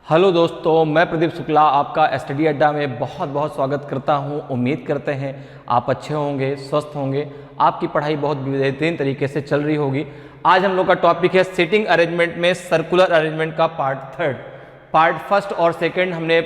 Hello दोस्तों, मैं प्रदीप शुक्ला आपका स्टडी अड्डा में बहुत बहुत स्वागत करता हूं। उम्मीद करते हैं आप अच्छे होंगे, स्वस्थ होंगे, आपकी पढ़ाई बहुत बेहतरीन तरीके से चल रही होगी। आज हम लोग का टॉपिक है सीटिंग अरेंजमेंट में सर्कुलर अरेंजमेंट का पार्ट फर्स्ट और सेकंड हमने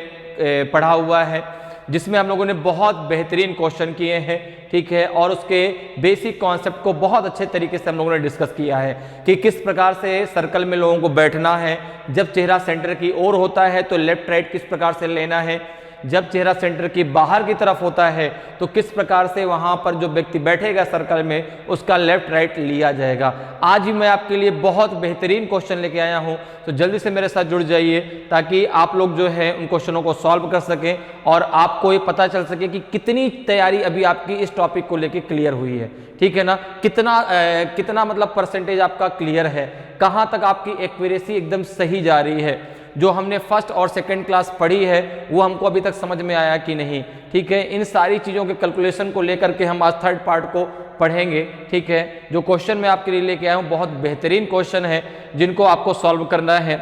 पढ़ा हुआ है, जिसमें हम लोगों ने बहुत बेहतरीन क्वेश्चन किए हैं, ठीक है। और उसके बेसिक कॉन्सेप्ट को बहुत अच्छे तरीके से हम लोगों ने डिस्कस किया है कि किस प्रकार से सर्कल में लोगों को बैठना है। जब चेहरा सेंटर की ओर होता है तो लेफ्ट राइट किस प्रकार से लेना है, जब चेहरा सेंटर की बाहर की तरफ होता है तो किस प्रकार से वहां पर जो व्यक्ति बैठेगा सर्कल में उसका लेफ्ट राइट लिया जाएगा। आज भी मैं आपके लिए बहुत बेहतरीन क्वेश्चन लेके आया हूं, तो जल्दी से मेरे साथ जुड़ जाइए ताकि आप लोग जो है उन क्वेश्चनों को सॉल्व कर सकें और आपको ये पता चल सके कि कितनी तैयारी अभी आपकी इस टॉपिक को लेके क्लियर हुई है, ठीक है ना। कितना मतलब परसेंटेज आपका क्लियर है, कहां तक आपकी एक्यूरेसी एकदम सही जा रही है। जो हमने फर्स्ट और सेकंड क्लास पढ़ी है वो हमको अभी तक समझ में आया कि नहीं, ठीक है। इन सारी चीज़ों के कैलकुलेशन को लेकर के हम आज थर्ड पार्ट को पढ़ेंगे, ठीक है। जो क्वेश्चन मैं आपके लिए लेके आया हूँ बहुत बेहतरीन क्वेश्चन है जिनको आपको सॉल्व करना है।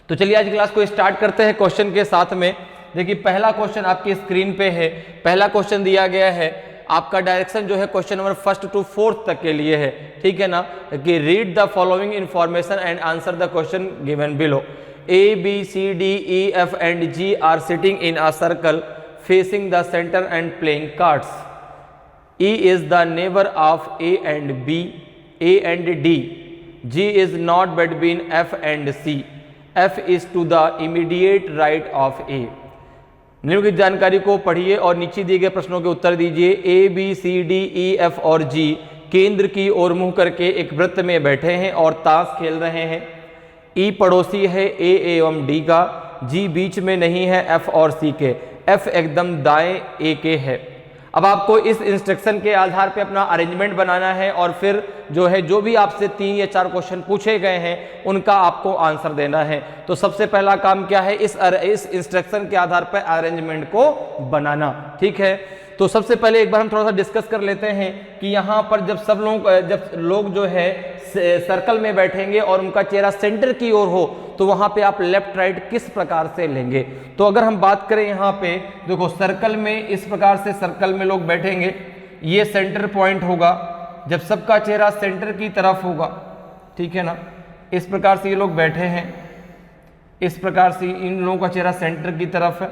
तो चलिए आज क्लास को स्टार्ट करते हैं क्वेश्चन के साथ में। देखिए पहला क्वेश्चन आपकी स्क्रीन पे है। पहला क्वेश्चन दिया गया है, आपका डायरेक्शन जो है question number first to fourth तक के लिए है, ठीक है ना। कि read the following information and answer the question given below. A, B, C, D, E, F and G are sitting in a circle facing the center and playing cards. E is the neighbor of A and B, A and D. G is not between F and C. F is to the immediate right of A. निम्नलिखित जानकारी को पढ़िए और नीचे दिए गए प्रश्नों के उत्तर दीजिए। A, B, C, D, E, F और G केंद्र की ओर मुंह करके एक वृत्त में बैठे हैं और ताश खेल रहे हैं। ई पड़ोसी है ए एवं डी का, जी बीच में नहीं है एफ और सी के, एफ एकदम दाएं ए के है। अब आपको इस इंस्ट्रक्शन के आधार पे अपना अरेंजमेंट बनाना है और फिर जो है जो भी आपसे 3 या 4 क्वेश्चन पूछे गए हैं उनका आपको आंसर देना है। तो सबसे पहला काम क्या है, इस इंस्ट्रक्शन के आधार पर अरेंजमेंट को बनाना, ठीक है। तो सबसे पहले एक बार हम थोड़ा सा डिस्कस कर लेते हैं कि यहाँ पर जब लोग जो है सर्कल में बैठेंगे और उनका चेहरा सेंटर की ओर हो तो वहां पे आप लेफ्ट राइट किस प्रकार से लेंगे। तो अगर हम बात करें यहाँ पे देखो सर्कल में इस प्रकार से सर्कल में लोग बैठेंगे, ये सेंटर पॉइंट होगा जब सबका चेहरा सेंटर की तरफ होगा, ठीक है ना। इस प्रकार से ये लोग बैठे हैं, इस प्रकार से इन लोगों का चेहरा सेंटर की तरफ है,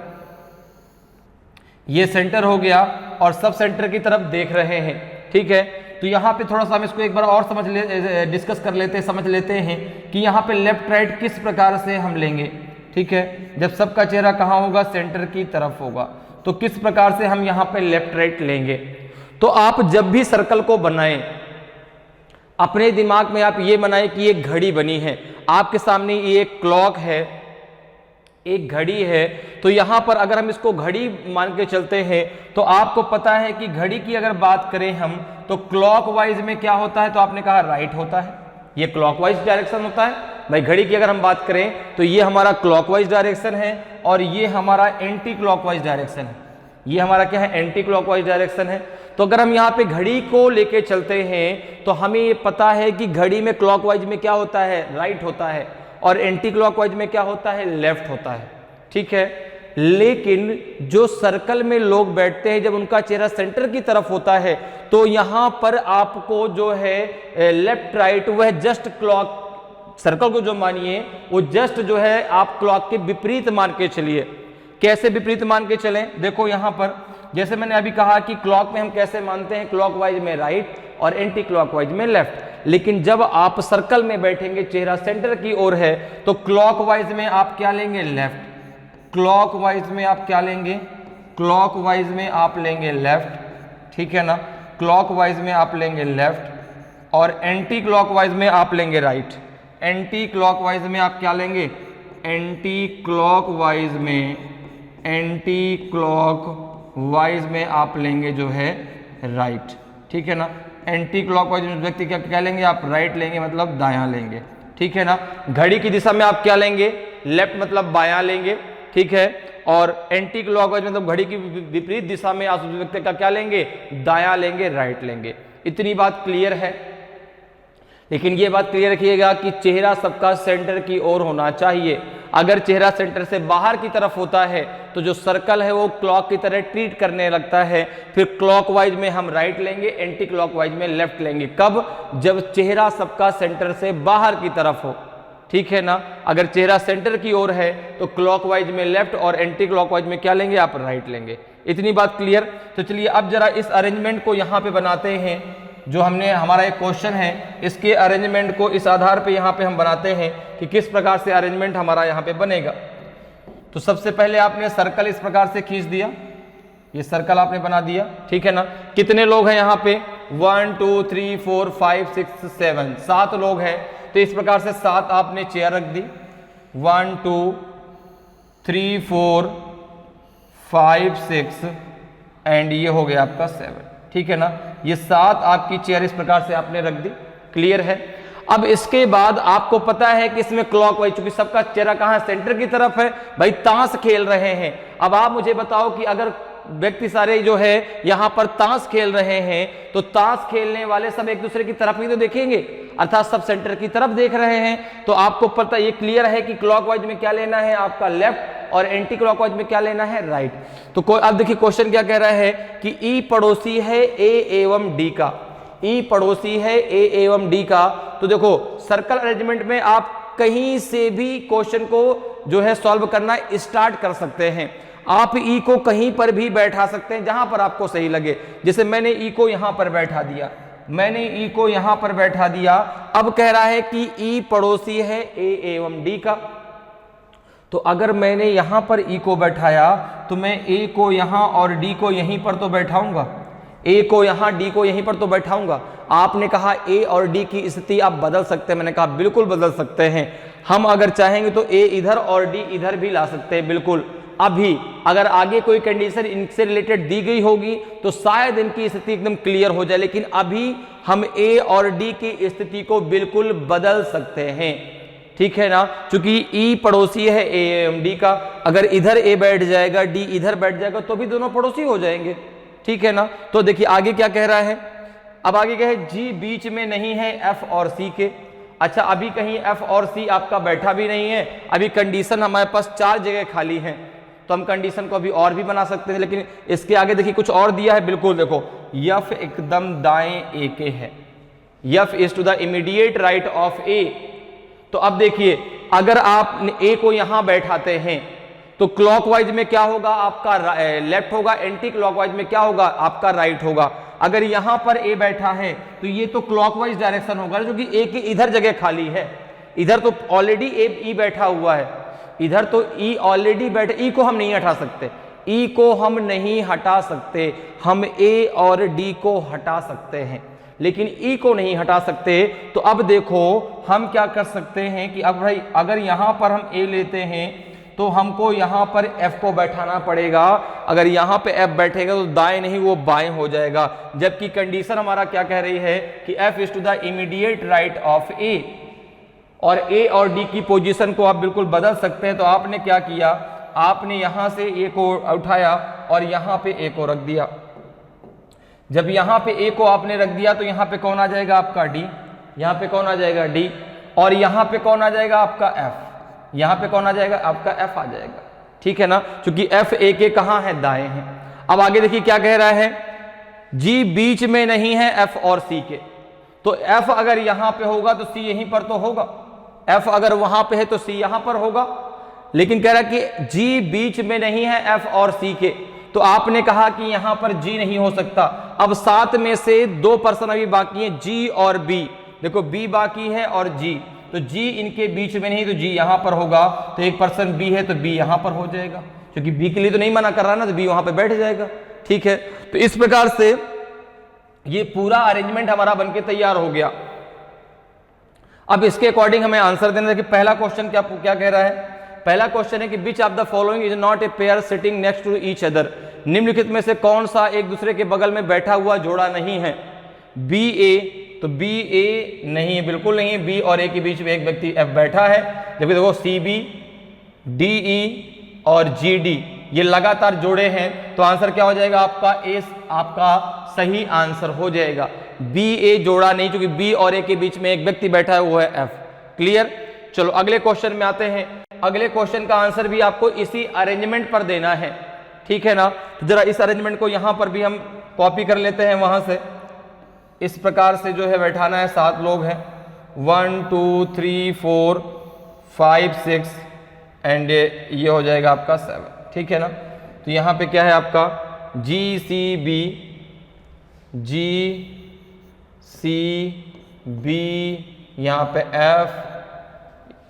ये सेंटर हो गया और सब सेंटर की तरफ देख रहे हैं, ठीक है। तो यहाँ पे थोड़ा सा हम इसको एक बार और डिस्कस कर लेते हैं, समझ लेते हैं कि यहाँ पे लेफ्ट राइट किस प्रकार से हम लेंगे, ठीक है। जब सबका चेहरा कहाँ होगा, सेंटर की तरफ होगा, तो किस प्रकार से हम यहाँ पे लेफ्ट राइट लेंगे। तो आप जब भी सर्कल को बनाएं अपने दिमाग में आप ये बनाएं कि एक घड़ी बनी है, आपके सामने ये एक क्लॉक है, एक घड़ी है। तो यहां पर अगर हम इसको घड़ी मान के चलते हैं तो आपको पता है कि घड़ी की अगर बात करें हम तो क्लॉकवाइज में क्या होता है, तो आपने कहा राइट होता है, ये क्लॉकवाइज डायरेक्शन होता है भाई। घड़ी की अगर हम बात करें तो ये हमारा क्लॉकवाइज डायरेक्शन है और ये हमारा एंटी क्लॉकवाइज डायरेक्शन है। ये हमारा क्या है, एंटी क्लॉकवाइज डायरेक्शन है। तो अगर हम यहाँ पे घड़ी को लेके चलते हैं तो हमें ये पता है कि घड़ी में क्लॉकवाइज में क्या होता है, राइट होता है, और एंटी क्लॉकवाइज में क्या होता है, लेफ्ट होता है, ठीक है। लेकिन जो सर्कल में लोग बैठते हैं जब उनका चेहरा सेंटर की तरफ होता है तो यहां पर आपको जो है लेफ्ट राइट वह जस्ट क्लॉक सर्कल को जो मानिए वो जस्ट जो है आप क्लॉक के विपरीत मान के चलिए। कैसे विपरीत मान के चलें, देखो यहां पर जैसे मैंने अभी कहा कि क्लॉक में हम कैसे मानते हैं, क्लॉकवाइज में राइट और एंटी क्लॉकवाइज में लेफ्ट। लेकिन जब आप सर्कल में बैठेंगे चेहरा सेंटर की ओर है तो क्लॉकवाइज में आप क्या लेंगे, लेफ्ट। क्लॉकवाइज में आप क्या लेंगे, क्लॉकवाइज में आप लेंगे लेफ्ट, ठीक है ना। क्लॉकवाइज में आप लेंगे लेफ्ट और एंटी क्लॉकवाइज में आप लेंगे राइट। एंटी क्लॉकवाइज में आप क्या लेंगे, एंटी क्लॉकवाइज में आप लेंगे जो है राइट, ठीक है ना। एंटी क्लॉकवाइज में व्यक्ति क्या लेंगे, आप राइट लेंगे मतलब दायां लेंगे, ठीक है ना। घड़ी की दिशा में आप क्या लेंगे, लेफ्ट मतलब बायां लेंगे, ठीक है। और एंटी क्लॉकवाइज मतलब घड़ी की विपरीत दिशा में आप व्यक्ति का क्या लेंगे, दायां लेंगे, राइट लेंगे। इतनी बात क्लियर है। लेकिन ये बात क्लियर रखिएगा कि चेहरा सबका सेंटर की ओर होना चाहिए। अगर चेहरा सेंटर से बाहर की तरफ होता है तो जो सर्कल है वो क्लॉक की तरह ट्रीट करने लगता है, फिर क्लॉकवाइज में हम राइट लेंगे, एंटी क्लॉकवाइज में लेफ्ट लेंगे। कब? जब चेहरा सबका सेंटर से बाहर की तरफ हो, ठीक है ना। अगर चेहरा सेंटर की ओर है तो क्लॉकवाइज में लेफ्ट और एंटी क्लॉकवाइज में क्या लेंगे आप? राइट लेंगे। इतनी बात क्लियर। तो चलिए अब जरा इस अरेंजमेंट को यहाँ पे बनाते हैं। जो हमने हमारा एक क्वेश्चन है इसके अरेंजमेंट को इस आधार पे यहाँ पे हम बनाते हैं कि किस प्रकार से अरेंजमेंट हमारा यहाँ पे बनेगा। तो सबसे पहले आपने सर्कल इस प्रकार से खींच दिया, ये सर्कल आपने बना दिया, ठीक है ना। कितने लोग हैं यहाँ पे? 1 2 3 4 5 6 7, 7 लोग हैं। तो इस प्रकार से 7 आपने चेयर रख दी, 1 2 3 4 5 6 एंड ये हो गया आपका 7, ठीक है ना। ये 7 आपकी चेयर इस प्रकार से आपने रख दी, क्लियर है। अब इसके बाद आपको पता है कि इसमें क्लॉकवाइज, चूंकि सबका चेहरा कहाँ है? सेंटर की तरफ है। भाई ताश खेल रहे हैं। अब आप मुझे बताओ कि अगर व्यक्ति सारे जो है यहाँ पर ताश खेल रहे हैं तो ताश खेलने वाले सब एक दूसरे की तरफ ही तो देखेंगे, अर्थात सब सेंटर की तरफ देख रहे हैं। तो आपको पता, ये क्लियर है कि क्लॉकवाइज में क्या लेना है आपका? लेफ्ट, और एंटी क्लॉकवाइज में क्या लेना है? राइट। तो अब देखिए क्वेश्चन क्या कह रहा है कि ई पड़ोसी है ए एवं डी का। ई पड़ोसी है ए एवं डी का। तो देखो सर्कल अरेंजमेंट में आप कहीं से भी क्वेश्चन को जो है सॉल्व करना स्टार्ट कर सकते हैं। आप ई को कहीं पर भी बैठा सकते हैं जहां पर आपको सही लगे। जैसे मैंने ई को यहां पर बैठा दिया, मैंने ई को यहां पर बैठा दिया। अब कह रहा है कि ई पड़ोसी है ए एवं डी का। तो अगर मैंने यहां पर ई को बैठाया तो मैं ए को यहां और डी को यहीं पर तो बैठाऊंगा, ए को यहां डी को यहीं पर तो बैठाऊंगा। आपने कहा ए और डी की स्थिति आप बदल सकते हैं, मैंने कहा बिल्कुल बदल सकते हैं। हम अगर चाहेंगे तो ए इधर और डी इधर भी ला सकते हैं, बिल्कुल। अभी अगर आगे कोई कंडीशन इनसे रिलेटेड दी गई होगी तो शायद इनकी स्थिति एकदम क्लियर हो जाए, लेकिन अभी हम ए और डी की स्थिति को बिल्कुल बदल सकते हैं, ठीक है ना। क्योंकि ई पड़ोसी है ए एवं डी का। अगर इधर ए बैठ जाएगा, डी इधर बैठ जाएगा तो भी दोनों पड़ोसी हो जाएंगे, ठीक है ना। तो देखिए आगे क्या कह रहा है। अब आगे क्या है? जी बीच में नहीं है एफ और सी के। अच्छा, अभी कहीं एफ और सी आपका बैठा भी नहीं है। अभी कंडीशन हमारे पास 4 जगह खाली हैं, तो हम कंडीशन को अभी और भी बना सकते हैं। लेकिन इसके आगे देखिए कुछ और दिया है, बिल्कुल देखो, यफ एकदम दाएं ए के है, F is to the immediate right of A. तो अब देखिए अगर आप ए को यहां बैठाते हैं तो क्लॉकवाइज में क्या होगा आपका? लेफ्ट होगा। एंटी क्लॉकवाइज में क्या होगा आपका? राइट होगा। अगर यहां पर ए बैठा है तो ये तो क्लॉकवाइज डायरेक्शन होगा, जो कि ए की इधर जगह खाली है। इधर तो ऑलरेडी ई बैठा हुआ है, इधर तो ई ऑलरेडी बैठे। ई को हम नहीं हटा सकते, ई को हम नहीं हटा सकते। हम ए और डी को हटा सकते हैं लेकिन ई को नहीं हटा सकते। तो अब देखो हम क्या कर सकते हैं कि अब भाई अगर यहां पर हम ए लेते हैं तो हमको यहां पर एफ को बैठाना पड़ेगा। अगर यहां पे एफ बैठेगा तो दाएं नहीं वो बाएं हो जाएगा, जबकि कंडीशन हमारा क्या कह रही है कि F is to the immediate right of A. और ए और डी की पोजीशन को आप बिल्कुल बदल सकते हैं। तो आपने क्या किया? आपने यहां से ए को उठाया और यहां पे ए को रख दिया। जब यहां पे ए को आपने रख दिया तो यहां पे कौन आ जाएगा आपका? डी। यहां पे कौन आ जाएगा? डी। और यहां पे कौन आ जाएगा आपका? एफ। यहां पे कौन आ जाएगा आपका? एफ आ जाएगा, ठीक है ना, क्योंकि एफ ए के कहां है? दाएं हैं। अब आगे देखिए क्या कह रहा है, जी बीच में नहीं है एफ और सी के। तो एफ अगर यहां पे होगा तो सी यहीं पर तो होगा, एफ अगर वहां पे है तो सी यहां पर होगा। लेकिन कह रहा है कि जी बीच में नहीं है एफ और सी के, तो आपने कहा कि यहां पर जी नहीं हो सकता। अब 7 में से 2 पर्सन अभी बाकी हैं, जी और बी। देखो बी बाकी है और जी, तो जी इनके बीच में नहीं, तो जी यहां पर होगा। तो एक पर्सन बी है तो बी यहां पर हो जाएगा, क्योंकि बी के लिए तो नहीं मना कर रहा ना, तो बी वहां पे बैठ जाएगा, ठीक है। तो इस प्रकार से ये पूरा अरेंजमेंट हमारा बनके तैयार हो गया। अब इसके अकॉर्डिंग हमें आंसर देना है कि पहला क्वेश्चन क्या कह रहा है। पहला क्वेश्चन है कि which of the following is not a pair sitting next to each other. निम्नलिखित में से कौन सा एक दूसरे के बगल में बैठा हुआ जोड़ा नहीं है? बी ए, तो बी ए नहीं है, बिल्कुल नहीं है। बी और ए के बीच में एक व्यक्ति एफ बैठा है। जबकि देखो सी बी, डी ई और जी डी, ये लगातार जोड़े हैं, तो आंसर क्या हो जाएगा आपका? ए आपका सही आंसर हो जाएगा। बी ए जोड़ा नहीं, क्योंकि बी और ए के बीच में एक व्यक्ति बैठा है, वो है एफ। क्लियर? चलो अगले क्वेश्चन में आते हैं। अगले क्वेश्चन का आंसर भी आपको इसी अरेंजमेंट पर देना है, ठीक है ना? तो जरा इस अरेंजमेंट को यहां पर भी हम कॉपी कर लेते हैं वहां से। इस प्रकार से जो है बैठाना है, 7 लोग हैं, 1 2 3 4 5 6 एंड ये हो जाएगा आपका 7, ठीक है ना? तो यहाँ पे क्या है आपका? जी सी बी, जी सी बी, यहाँ पे एफ,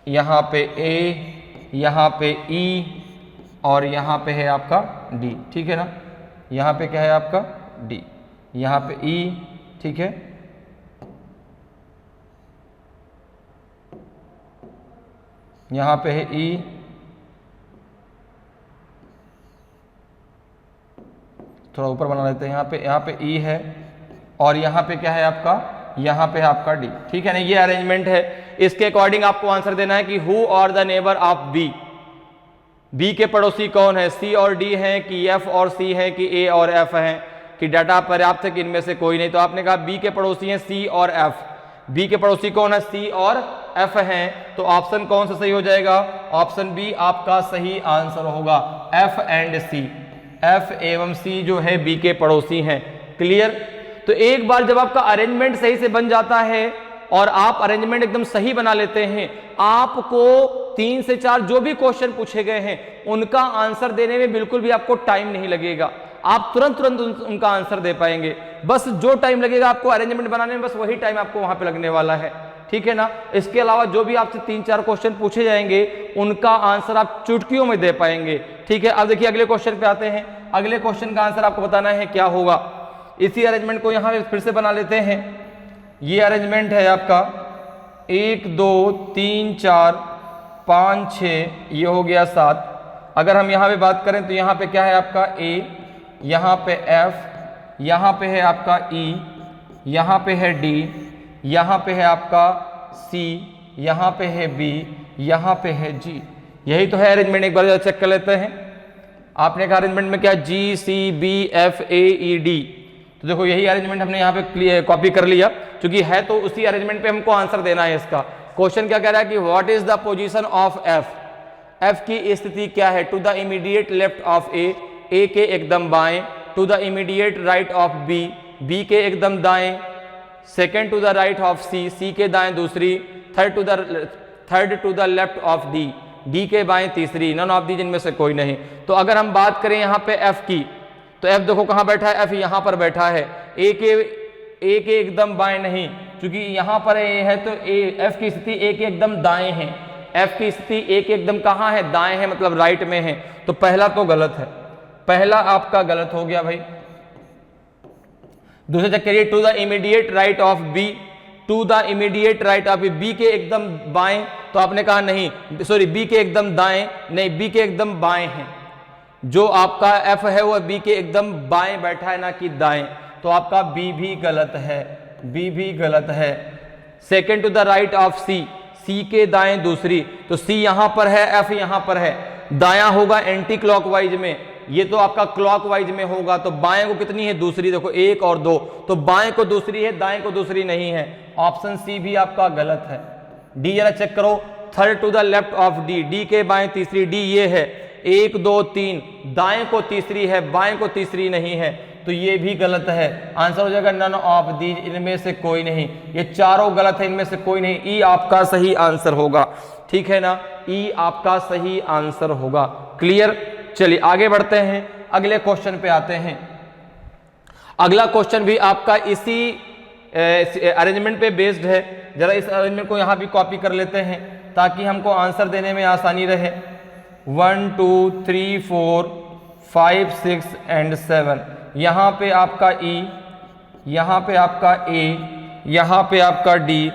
यहाँ पे ए, यहाँ पे ई और यहाँ पे है आपका डी, ठीक है ना? यहाँ पे क्या है आपका? डी, यहाँ पे ई, ठीक है? यहाँ पे है ई, थोड़ा ऊपर बना लेते हैं। यहाँ पे ई है और यहाँ पे क्या है आपका? यहाँ पे है आपका डी, ठीक है ना? ये अरेंजमेंट है। इसके अकॉर्डिंग आपको आंसर देना है कि who are the neighbour of B, B के पड़ोसी कौन है? सी और डी हैं कि एफ और सी है कि ए और एफ हैं, कि डाटा पर्याप्त है कि इनमें से कोई नहीं? तो आपने कहा बी के पड़ोसी हैं सी और एफ। बी के पड़ोसी कौन है? सी और एफ हैं। तो ऑप्शन कौन सा सही हो जाएगा? ऑप्शन बी आपका सही आंसर होगा, एफ एंड सी। एफ एवं सी जो है बी के पड़ोसी हैं। क्लियर? तो एक बार जब आपका अरेंजमेंट सही से बन जाता है और आप अरेंजमेंट एकदम सही बना लेते हैं, आपको 3 से 4 जो भी क्वेश्चन पूछे गए हैं उनका आंसर देने में बिल्कुल भी आपको टाइम नहीं लगेगा। आप तुरंत उनका आंसर दे पाएंगे। बस जो टाइम लगेगा आपको अरेंजमेंट बनाने में, बस वही टाइम आपको वहां पे लगने वाला है, ठीक है ना? इसके अलावा जो भी आपसे 3-4 क्वेश्चन पूछे जाएंगे उनका आंसर आप चुटकियों में दे पाएंगे, ठीक है? अब देखिए अगले क्वेश्चन पे आते हैं। अगले क्वेश्चन का आंसर आपको बताना है क्या होगा। इसी अरेंजमेंट को यहां फिर से बना लेते हैं। ये अरेंजमेंट है आपका 1 2 3 4 5 6, ये हो गया 7। अगर हम यहाँ पे बात करें तो यहाँ पे क्या है आपका? ए, यहाँ पे एफ, यहाँ पे है आपका ई, यहाँ पे है डी, यहाँ पे है आपका सी, यहाँ पे है बी, यहाँ पे है जी। यही तो है अरेंजमेंट। एक बार चेक कर लेते हैं। आपने कहा अरेंजमेंट में क्या? G C B F A E D. तो देखो यही अरेंजमेंट हमने यहाँ पे कॉपी कर लिया, क्योंकि है तो उसी अरेंजमेंट पे हमको आंसर देना है इसका। क्वेश्चन क्या कह रहा है कि what is the position of F? F की स्थिति क्या है? To the immediate left of A, A के एकदम बाएं। To the immediate right of B, B के एकदम दाएं। Second to the right of C, C के दाएं दूसरी। Third to the left of D, D के बाएं तीसरी। नन ऑफ दी, जिनमें से कोई नहीं। तो अगर हम बात करें यहाँ पे एफ की, तो एफ देखो कहाँ बैठा है? एफ यहाँ पर बैठा है। ए के एकदम बाएं नहीं, क्योंकि यहाँ पर ए है तो एफ की स्थिति ए के एकदम दाएं है। एफ की स्थिति ए के एकदम कहाँ है? दाएं है, मतलब राइट में है। तो पहला तो गलत है, पहला आपका गलत हो गया भाई। दूसरे चेक करिए, to the immediate right of B, to the immediate right of B के एकदम बाएं। तो आपने कहा नहीं, सॉरी, बी के एकदम दाएं नहीं, बी के एकदम बाएं हैं। जो आपका एफ है वो बी के एकदम बाएं बैठा है, ना कि दाएं। तो आपका बी भी गलत है, बी भी गलत है। Second to the right of C, C के दाएं दूसरी। तो सी यहां पर है, एफ यहां पर है। दायां होगा एंटी क्लॉकवाइज में, ये तो आपका क्लॉकवाइज में होगा। तो बाएं को कितनी है? दूसरी। देखो 1 और 2, तो बाएं को दूसरी है, दाएं को दूसरी नहीं है। ऑप्शन सी भी आपका गलत है। डी जरा चेक करो, third to the left of D, D के बाएं तीसरी। डी ये है 1 2 3, दाएं को तीसरी है, बाएं को तीसरी नहीं है। तो ये भी गलत है। आंसर हो जाएगा नन ऑफ दीज, इनमें से कोई नहीं। ये चारों गलत है, इनमें से कोई नहीं। ई आपका सही आंसर होगा, ठीक है ना? ई आपका सही आंसर होगा। क्लियर? चलिए आगे बढ़ते हैं, अगले क्वेश्चन पे आते हैं। अगला क्वेश्चन भी आपका इसी अरेंजमेंट पे बेस्ड है। जरा इस अरेंजमेंट को यहां भी कॉपी कर लेते हैं ताकि हमको आंसर देने में आसानी रहे। 1 2 3 4 5 6 एंड 7। यहाँ पे आपका ई, यहाँ पे आपका ए, यहाँ पे आपका डी,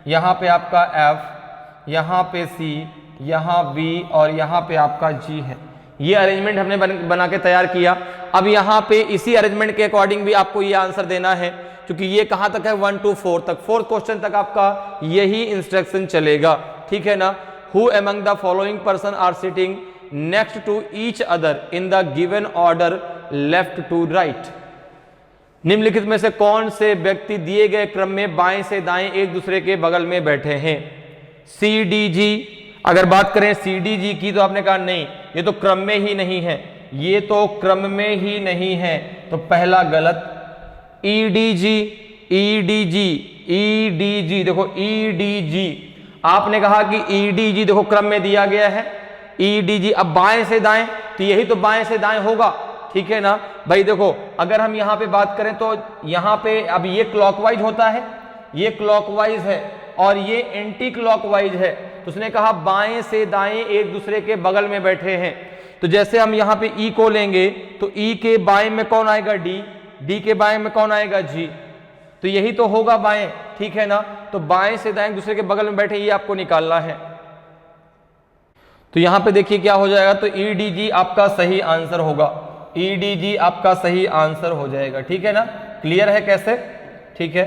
यहाँ पे आपका एफ, यहाँ पे सी, यहाँ बी और यहाँ पे आपका जी है। ये अरेंजमेंट हमने बना के तैयार किया। अब यहाँ पे इसी अरेंजमेंट के अकॉर्डिंग भी आपको ये आंसर देना है, क्योंकि ये कहाँ तक है? 1 to 4 तक। 4th क्वेश्चन तक आपका यही इंस्ट्रक्शन चलेगा, ठीक है ना? Who among the following person are sitting next to each other in the given order left to right. निम्नलिखित में से कौन से व्यक्ति दिए गए क्रम में बाएं से दाएं एक दूसरे के बगल में बैठे हैं? C D G. अगर बात करें सी डी जी की तो आपने कहा नहीं, ये तो क्रम में ही नहीं है, ये तो क्रम में ही नहीं है, तो पहला गलत। E D G, E D G, E D G, देखो ई डी जी, आपने कहा कि ई डी जी देखो क्रम में दिया गया है, ई डी जी। अब बाएं से दाएं, तो यही तो बाएं से दाएं होगा, ठीक है ना भाई। देखो अगर हम यहां पे बात करें तो यहां पे अब ये क्लॉकवाइज होता है, ये क्लॉकवाइज है और ये एंटी क्लॉकवाइज है, तो उसने कहा बाएं से दाएं एक दूसरे के बगल में बैठे हैं। तो जैसे हम यहां पे ई को लेंगे तो ई के बाएं में कौन आएगा? डी, डी के बाएं में कौन आएगा? जी, तो यही तो होगा बाएं, ठीक है ना। तो बाएं से दाएं एक दूसरे के बगल में बैठे, ये आपको निकालना है। तो यहां पे देखिए क्या हो जाएगा, तो ई डी जी आपका सही आंसर होगा, ई डी जी आपका सही आंसर हो जाएगा, ठीक है ना। क्लियर है कैसे? ठीक है,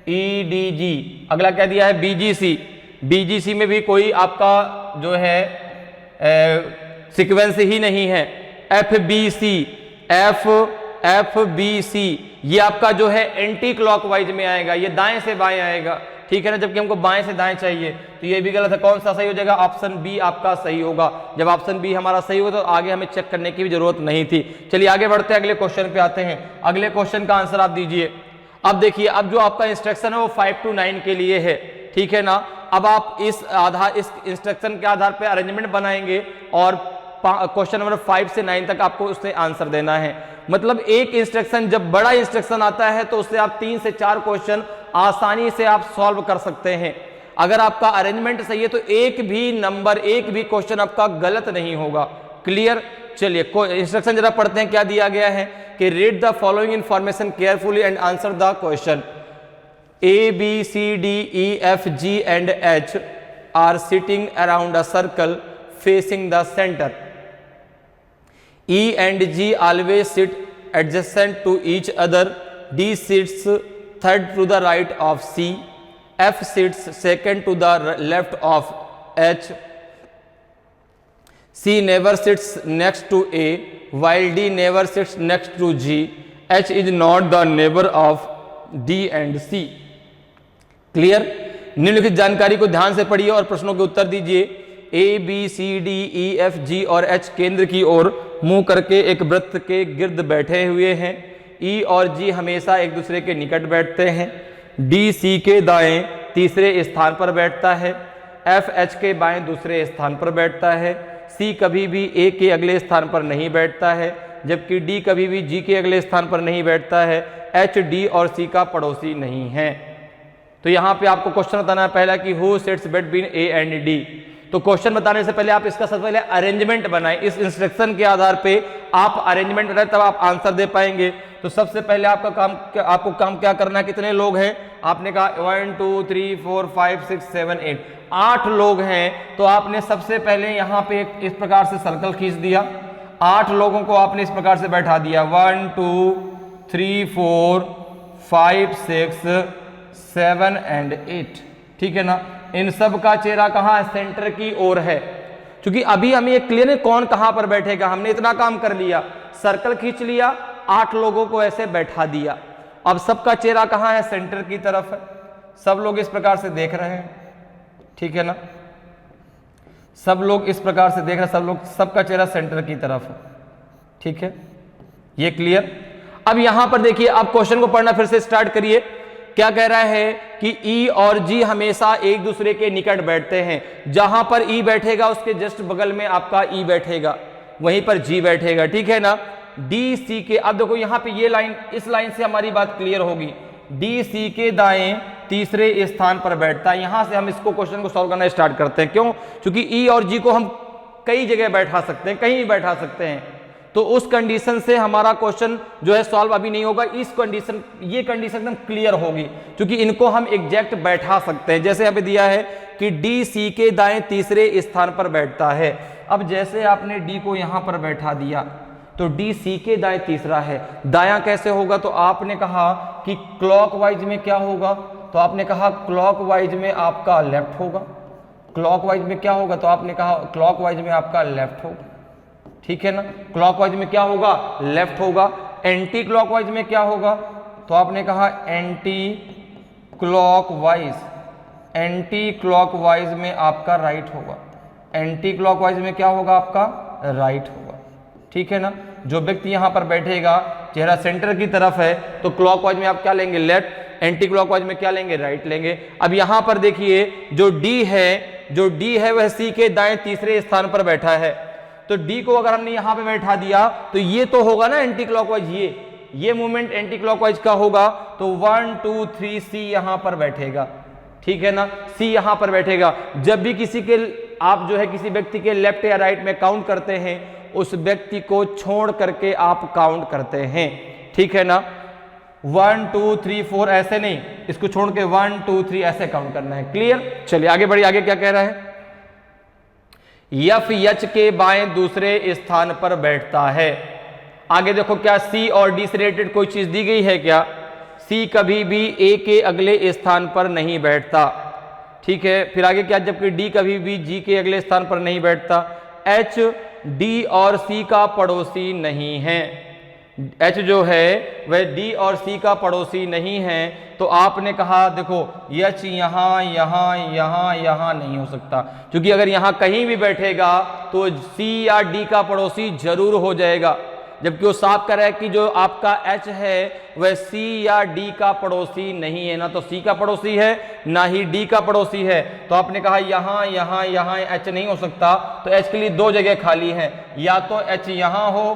ई डी जी। अगला क्या दिया है? बीजीसी। बीजीसी में भी कोई आपका जो है सीक्वेंस ही नहीं है। F B C, F B C, ये आपका जो है एंटी क्लॉकवाइज में आएगा, ये दाएं से बाएं आएगा, ठीक है ना, जबकि हमको बाएं से दाएं चाहिए, तो ये भी गलत है। कौन सा सही हो जाएगा? ऑप्शन बी आपका सही होगा। जब ऑप्शन बी हमारा सही होगा तो आगे हमें चेक करने की भी जरूरत नहीं थी। चलिए आगे बढ़ते हैं, अगले क्वेश्चन पे आते हैं। अगले क्वेश्चन का आंसर आप दीजिए। अब देखिए, अब जो आपका इंस्ट्रक्शन है वो 5 to 9 के लिए है, ठीक है ना। अब आप इस इंस्ट्रक्शन के आधार पर अरेंजमेंट बनाएंगे और क्वेश्चन नंबर 5 से 9 तक आपको उससे आंसर देना है। मतलब एक इंस्ट्रक्शन, जब बड़ा इंस्ट्रक्शन आता है तो उससे आप 3 से 4 क्वेश्चन आसानी से आप सॉल्व कर सकते हैं। अगर आपका अरेंजमेंट सही है तो एक भी नंबर, एक भी क्वेश्चन आपका गलत नहीं होगा। क्लियर? चलिए इंस्ट्रक्शन जरा पढ़ते हैं, क्या दिया गया है कि read the following information carefully and answer the question. A B C D E F G and H are sitting around a circle facing the centre. E and G always sit adjacent to each other. D sits third to the right of C. F sits second to the left of H. C never sits next to A, while D never sits next to G. H is not the neighbor of D and C. Clear? निम्नलिखित जानकारी को ध्यान से पढ़िए और प्रश्नों के उत्तर दीजिए। A B C D E F G और एच केंद्र की ओर मुंह करके एक वृत्त के गिर्द बैठे हुए हैं। ई और जी हमेशा एक दूसरे के निकट बैठते हैं। डी सी के दाएं तीसरे स्थान पर बैठता है। एफ एच के बाएं दूसरे स्थान पर बैठता है। सी कभी भी ए के अगले स्थान पर नहीं बैठता है, जबकि डी कभी भी जी के अगले स्थान पर नहीं बैठता है। एच डी और सी का पड़ोसी नहीं है। तो यहाँ पे आपको क्वेश्चन बताना है पहला कि who sits between A and D. तो क्वेश्चन बताने से पहले आप इसका सबसे पहले अरेंजमेंट बनाएं। इस इंस्ट्रक्शन के आधार पे आप अरेंजमेंट बनाएं, तब आप आंसर दे पाएंगे। तो सबसे पहले आपको काम क्या करना है? कितने लोग हैं? आपने कहा 1 2 3 4 5 6 7 8, 8 लोग हैं। तो आपने सबसे पहले यहाँ पे इस प्रकार से सर्कल खींच दिया। 8 लोगों को आपने इस प्रकार से बैठा दिया, 1 2 3 4 5 6 7 एंड 8, ठीक है ना। इन सब का चेहरा कहाँ है? सेंटर की ओर है। क्योंकि अभी हमें ये क्लियर है कौन कहां पर बैठेगा। हमने इतना काम कर लिया, सर्कल खींच लिया, 8 लोगों को ऐसे बैठा दिया। अब सबका चेहरा कहां है? सेंटर की तरफ है। सब लोग इस प्रकार से देख रहे हैं, ठीक है ना। सब लोग इस प्रकार से देख रहे हैं, सबका चेहरा सेंटर की तरफ है, ठीक है। ये क्लियर? अब यहां पर देखिए, आप क्वेश्चन को पढ़ना फिर से स्टार्ट करिए। क्या कह रहा है कि E और G हमेशा एक दूसरे के निकट बैठते हैं। जहां पर E बैठेगा उसके जस्ट बगल में आपका E बैठेगा, वहीं पर G बैठेगा, ठीक है ना। D C के, अब देखो यहां पे ये लाइन, इस लाइन से हमारी बात क्लियर होगी। D C के दाएं तीसरे स्थान पर बैठता है। यहां से हम इसको क्वेश्चन को सॉल्व करना स्टार्ट करते हैं। क्यों? क्योंकि E और G को हम कई जगह बैठा सकते हैं, कहीं भी बैठा सकते हैं। तो उस कंडीशन से हमारा क्वेश्चन जो है सॉल्व अभी नहीं होगा। इस कंडीशन, ये कंडीशन एकदम क्लियर होगी, क्योंकि इनको हम एग्जैक्ट बैठा सकते हैं। जैसे यहाँ पे दिया है कि डी सी के दाएं तीसरे स्थान पर बैठता है। अब जैसे आपने डी को यहाँ पर बैठा दिया तो डी सी के दाएं तीसरा है। दायां कैसे होगा? तो आपने कहा कि क्लॉकवाइज में क्या होगा? तो आपने कहा क्लॉकवाइज में आपका लेफ्ट होगा। क्लॉकवाइज में क्या होगा? तो आपने कहा क्लॉकवाइज में आपका लेफ्ट होगा। ठीक है ना। क्लॉकवाइज में क्या होगा, लेफ्ट होगा। एंटी क्लॉकवाइज में क्या होगा, तो आपने कहा एंटी क्लॉकवाइज, एंटी क्लॉकवाइज में आपका राइट होगा, एंटी क्लॉकवाइज में क्या होगा, आपका राइट होगा, ठीक है ना। जो व्यक्ति यहां पर बैठेगा, चेहरा सेंटर की तरफ है, तो क्लॉकवाइज में आप क्या लेंगे, लेफ्ट, एंटी क्लॉकवाइज में क्या लेंगे, राइट लेंगे। अब यहां पर देखिए जो डी है वह सी के दाएं तीसरे स्थान पर बैठा है, तो डी को अगर हमने यहां पे बैठा दिया तो ये तो होगा ना एंटी क्लॉकवाइज, ये मूवमेंट एंटी क्लॉकवाइज का होगा, तो 1 2 3 सी यहां पर बैठेगा, ठीक है ना। सी यहां पर बैठेगा। जब भी किसी के आप जो है किसी व्यक्ति के लेफ्ट या राइट में काउंट करते हैं, उस व्यक्ति को छोड़ करके आप काउंट करते हैं, ठीक है ना। 1 2 3 4 ऐसे नहीं, इसको छोड़ के 1 2 3 ऐसे काउंट करना है। क्लियर। चलिए आगे बढ़िए, आगे क्या कह रहा है, यफ यच के बाएं दूसरे स्थान पर बैठता है। आगे देखो क्या सी और डी से रिलेटेड कोई चीज दी गई है क्या, सी कभी भी ए के अगले स्थान पर नहीं बैठता, ठीक है। फिर आगे क्या, जबकि डी कभी भी जी के अगले स्थान पर नहीं बैठता। एच डी और सी का पड़ोसी नहीं है, एच जो है वह डी और सी का पड़ोसी नहीं है, तो आपने कहा देखो एच यहां यहां यहां यहां नहीं हो सकता, क्योंकि अगर यहां कहीं भी बैठेगा तो सी या डी का पड़ोसी जरूर हो जाएगा, जबकि वो साफ कर रहा है कि जो आपका एच है वह सी या डी का पड़ोसी नहीं है, ना तो सी का पड़ोसी है ना ही डी का पड़ोसी है। तो आपने कहा यहां यहां यहां एच नहीं हो सकता, तो एच के लिए दो जगह खाली है, या तो एच यहां हो,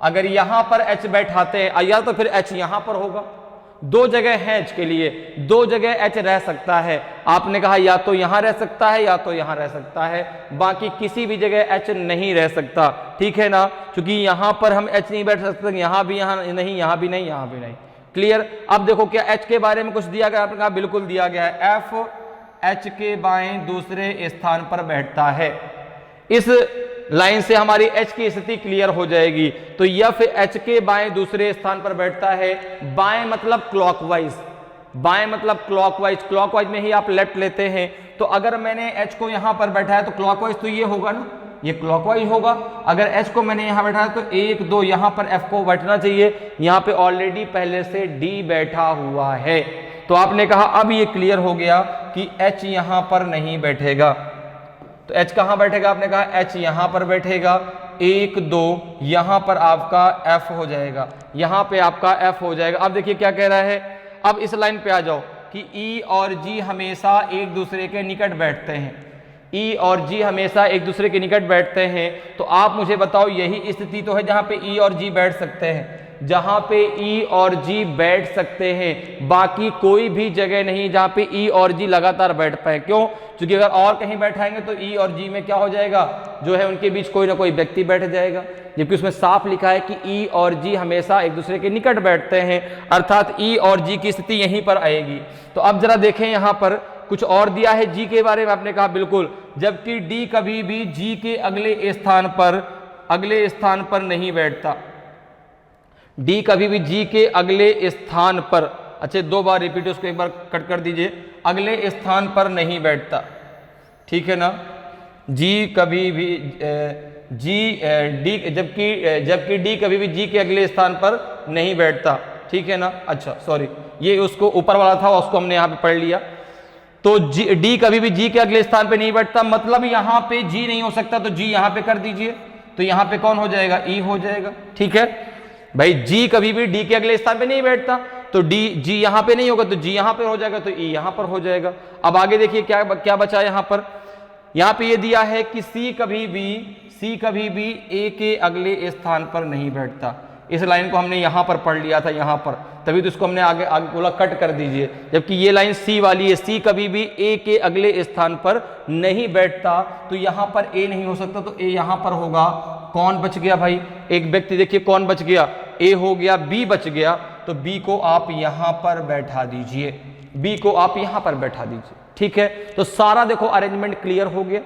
अगर यहां पर एच बैठाते हैं, या तो फिर एच यहां पर होगा। दो जगह है एच के लिए, दो जगह एच रह सकता है। आपने कहा या तो यहां रह सकता है या तो यहां रह सकता है, बाकी किसी भी जगह एच नहीं रह सकता, ठीक है ना। क्योंकि यहां पर हम एच नहीं बैठ सकते, यहां भी यहां नहीं, यहां भी नहीं, यहां भी नहीं। क्लियर। अब देखो क्या एच के बारे में कुछ दिया गया, आपने कहा बिल्कुल दिया गया है, एफ एच के बाएं दूसरे स्थान पर बैठता है। इस लाइन से हमारी एच की स्थिति क्लियर हो जाएगी। तो एफ एच के बाएं दूसरे स्थान पर बैठता है, बाएं मतलब क्लॉकवाइज, बाएं मतलब क्लॉकवाइज, क्लॉकवाइज में ही आप लेफ्ट लेते हैं। तो अगर मैंने एच को यहां पर बैठाया तो क्लॉकवाइज तो ये होगा ना, ये क्लॉकवाइज होगा। अगर एच को मैंने यहां बैठाया तो 1 2 यहां पर एफ को बैठना चाहिए, यहां पे ऑलरेडी पहले से डी बैठा हुआ है। तो आपने कहा अब ये क्लियर हो गया कि एच यहां पर नहीं बैठेगा, तो एच कहां बैठेगा, आपने कहा एच यहां पर बैठेगा। 1 2 यहां पर आपका एफ हो जाएगा, यहां पे आपका एफ हो जाएगा। अब देखिए क्या कह रहा है, अब इस लाइन पे आ जाओ कि ई और जी हमेशा एक दूसरे के निकट बैठते हैं, ई और जी हमेशा एक दूसरे के निकट बैठते हैं। तो आप मुझे बताओ यही स्थिति तो है जहां पे ई और जी बैठ सकते हैं, जहां पे ई और जी बैठ सकते हैं, बाकी कोई भी जगह नहीं जहां पे ई और जी लगातार बैठ पाए। क्यों? क्योंकि अगर और कहीं बैठाएंगे तो ई और जी में क्या हो जाएगा, जो है उनके बीच कोई ना कोई व्यक्ति बैठ जाएगा, जबकि उसमें साफ लिखा है कि ई और जी हमेशा एक दूसरे के निकट बैठते हैं, अर्थात ई और जी की स्थिति यहीं पर आएगी। तो अब जरा देखें यहां पर कुछ और दिया है जी के बारे में, आपने कहा बिल्कुल, जबकि डी कभी भी जी के अगले स्थान पर नहीं बैठता, डी कभी भी जी के अगले स्थान पर, अच्छा 2 बार रिपीट, उसको एक बार कट कर दीजिए, अगले स्थान पर नहीं बैठता, ठीक है ना। जी कभी भी डी जबकि डी कभी भी जी के अगले स्थान पर नहीं बैठता, ठीक है ना। अच्छा सॉरी, ये उसको ऊपर वाला था, उसको हमने यहाँ पे पढ़ लिया। तो डी कभी भी जी के अगले स्थान पे नहीं बैठता, मतलब यहां पे जी नहीं हो सकता, तो जी यहां पे कर दीजिए, तो यहां पे कौन हो जाएगा, ई हो जाएगा, ठीक है भाई। जी कभी भी डी के अगले स्थान पे नहीं बैठता, तो डी जी यहां पे नहीं होगा, तो जी यहां पे हो जाएगा, तो ई यहां पर हो जाएगा। अब आगे देखिए क्या क्या बचा यहां पर, यहां पे ये दिया है कि सी कभी भी ए के अगले स्थान पर नहीं बैठता। इस लाइन को हमने यहां पर पढ़ लिया था, यहां पर, तभी तो इसको हमने आगे बोला कट कर दीजिए, जबकि ये लाइन सी वाली है, सी कभी भी ए के अगले स्थान पर नहीं बैठता, तो यहां पर ए नहीं हो सकता, तो ए यहां पर होगा। कौन बच गया भाई, एक व्यक्ति देखिए कौन बच गया, ए हो गया, बी बच गया, तो बी को आप यहां पर बैठा दीजिए, बी को आप यहां पर बैठा दीजिए, ठीक है। तो सारा देखो अरेंजमेंट क्लियर हो गया,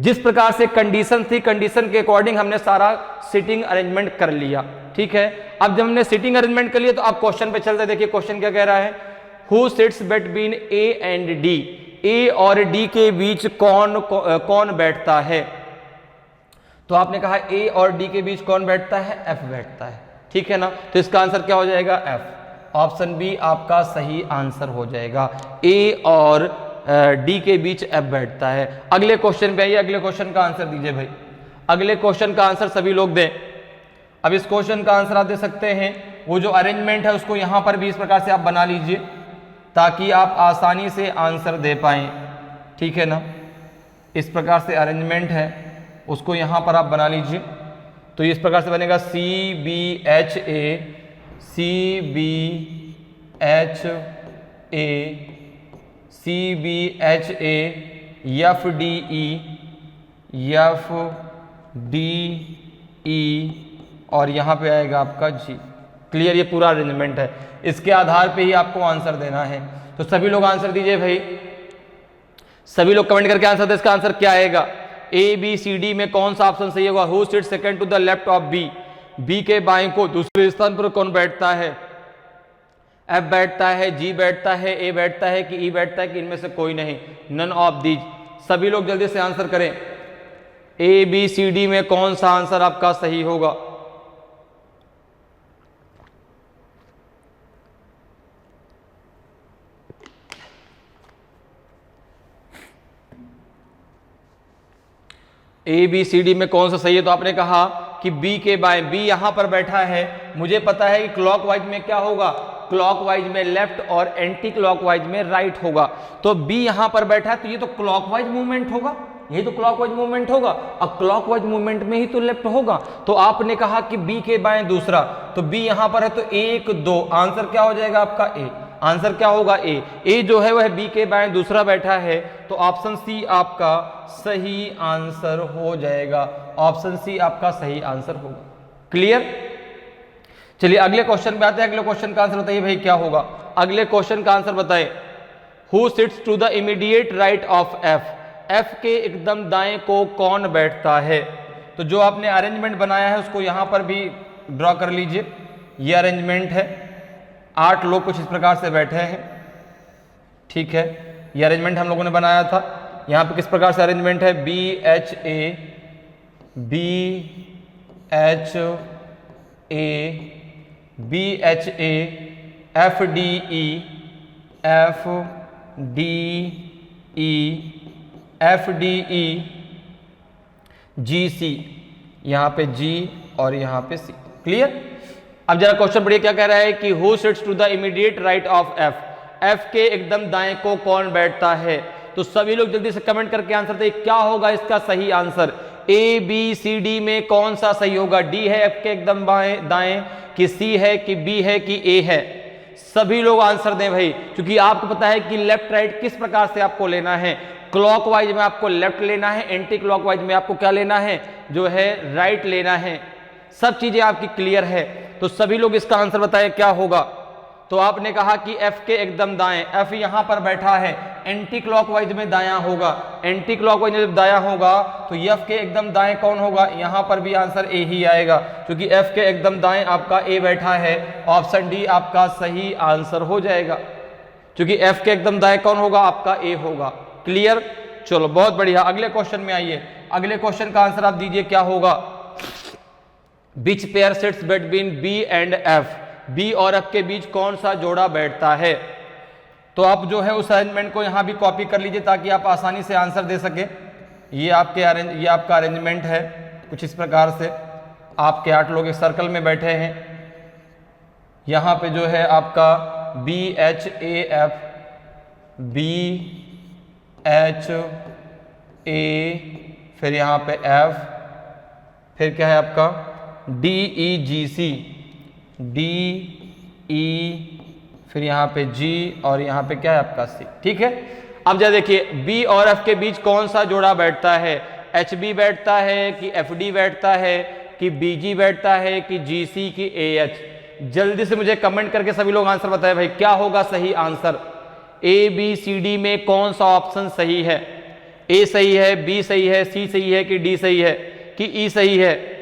जिस प्रकार से कंडीशन थी, कंडीशन के अकॉर्डिंग हमने सारा सीटिंग अरेंजमेंट कर लिया, ठीक है। अब जब हमने सीटिंग अरेंजमेंट कर लिया तो आप क्वेश्चन पे चलते, देखिए क्वेश्चन क्या कह रहा है, who sits between A and D, A और डी के बीच कौन बैठता है। तो आपने कहा ए और डी के बीच कौन बैठता है, एफ बैठता है, ठीक है ना। तो इसका आंसर क्या हो जाएगा, एफ। ऑप्शन बी आपका सही आंसर हो जाएगा, ए और डी के बीच एफ बैठता है। अगले क्वेश्चन पे आइए, अगले क्वेश्चन का आंसर दीजिए भाई। अगले क्वेश्चन का आंसर सभी लोग दें। अब इस क्वेश्चन का आंसर आप दे सकते हैं, वो जो अरेंजमेंट है उसको यहां पर भी इस प्रकार से आप बना लीजिए ताकि आप आसानी से आंसर दे पाएं, ठीक है ना। इस प्रकार से अरेंजमेंट है, उसको यहां पर आप बना लीजिए। तो इस प्रकार से बनेगा C B H A, C B H A, C B H A, F D E, F D E और यहाँ पे आएगा आपका जी। क्लियर, ये पूरा अरेंजमेंट है, इसके आधार पे ही आपको आंसर देना है। तो सभी लोग आंसर दीजिए भाई, सभी लोग कमेंट करके आंसर दे। इसका आंसर क्या आएगा, ए बी सी डी में कौन सा ऑप्शन सही होगा। Who sits second to the left of B, B के बाएं को दूसरे स्थान पर कौन बैठता है, एफ बैठता है, जी बैठता है, ए बैठता है कि ई बैठता है कि इनमें से कोई नहीं, नन ऑफ दीज। सभी लोग जल्दी से आंसर करें, ए बी सी डी में कौन सा आंसर आपका सही होगा। ए बी सी डी में कौन सा सही है। तो आपने कहा कि बी के बाएं, बी यहां पर बैठा है, मुझे पता है कि क्लॉकवाइज में क्या होगा, क्लॉकवाइज में लेफ्ट और एंटी क्लॉकवाइज में राइट होगा। तो बी यहां पर बैठा है तो ये तो क्लॉकवाइज मूवमेंट होगा, ये तो क्लॉकवाइज मूवमेंट होगा, अब क्लॉकवाइज मूवमेंट में ही तो लेफ्ट होगा। तो आपने कहा कि बी के बाएं दूसरा, तो बी यहां पर है तो 1 2, आंसर क्या हो जाएगा आपका ए। आंसर क्या होगा ए, ए जो है वह बी के बाएं दूसरा बैठा है, तो ऑप्शन सी आपका सही आंसर हो जाएगा, ऑप्शन सी आपका सही आंसर होगा। क्लियर, चलिए अगले क्वेश्चन पे आते हैं। अगले क्वेश्चन का आंसर बताइए भाई क्या होगा। अगले क्वेश्चन का आंसर बताएं, who sits to the immediate right of F, F के एकदम दाएं को कौन बैठता है। तो जो आपने अरेंजमेंट बनाया है उसको यहां पर भी ड्रॉ कर लीजिए। ये अरेंजमेंट है, 8 लोग कुछ इस प्रकार से बैठे हैं, ठीक है। ये अरेंजमेंट हम लोगों ने बनाया था। यहाँ पे किस प्रकार से अरेंजमेंट है, B H A, B H A, B H A, F D E, F D E, F D E, G C, यहाँ पे जी और यहाँ पे सी। क्लियर। अब जरा क्वेश्चन पढ़िए क्या कह रहा है कि who sits to the immediate right of F, F के एकदम दाएं को कौन बैठता है। तो सभी लोग जल्दी से कमेंट करके आंसर दें, क्या होगा इसका सही answer. A B C D में कौन सा सही होगा, डी है एफ के एकदम बाएं दाएं, कि सी है कि बी है कि ए है। सभी लोग आंसर दें भाई, क्योंकि आपको पता है कि लेफ्ट राइट किस प्रकार से आपको लेना है। क्लॉकवाइज में आपको लेफ्ट लेना है, एंटी क्लॉकवाइज में आपको क्या लेना है, जो है राइट लेना है। सब चीजें आपकी क्लियर है। तो सभी लोग इसका आंसर बताएं क्या होगा। तो आपने कहा कि F के एकदम दाएं, F यहां पर बैठा है, एंटी क्लॉकवाइज में दायां होगा, एंटी क्लॉकवाइज में जब दायां होगा तो F के एकदम दाएं कौन होगा, यहां पर भी आंसर A ही आएगा, क्योंकि F के एकदम दाएं आपका A बैठा है। ऑप्शन डी आपका सही आंसर हो जाएगा, क्योंकि F के एकदम दाएं कौन होगा, आपका A होगा। क्लियर, चलो बहुत बढ़िया। अगले क्वेश्चन में आइए। अगले क्वेश्चन का आंसर आप दीजिए क्या होगा। Which pair sits between B and F, B और F के बीच कौन सा जोड़ा बैठता है। तो आप जो है उस अरेंजमेंट को यहाँ भी कॉपी कर लीजिए ताकि आप आसानी से आंसर दे सके। ये आपका अरेंजमेंट है कुछ इस प्रकार से। आपके 8 लोग एक सर्कल में बैठे हैं। यहाँ पे जो है आपका B H A F, B H A, फिर यहाँ पे एफ, फिर क्या है आपका डी ई जी सी, डी ई, फिर यहाँ पे जी और यहाँ पे क्या है आपका सी। ठीक है। अब जरा देखिए बी और एफ के बीच कौन सा जोड़ा बैठता है। एच बी बैठता है कि एफ डी बैठता है कि बी जी बैठता है कि जी सी की ए एच। जल्दी से मुझे कमेंट करके सभी लोग आंसर बताएं भाई क्या होगा सही answer. A B C D में कौन सा ऑप्शन सही है। ए सही है, बी सही है, सी सही है कि डी सही है कि ई सही है।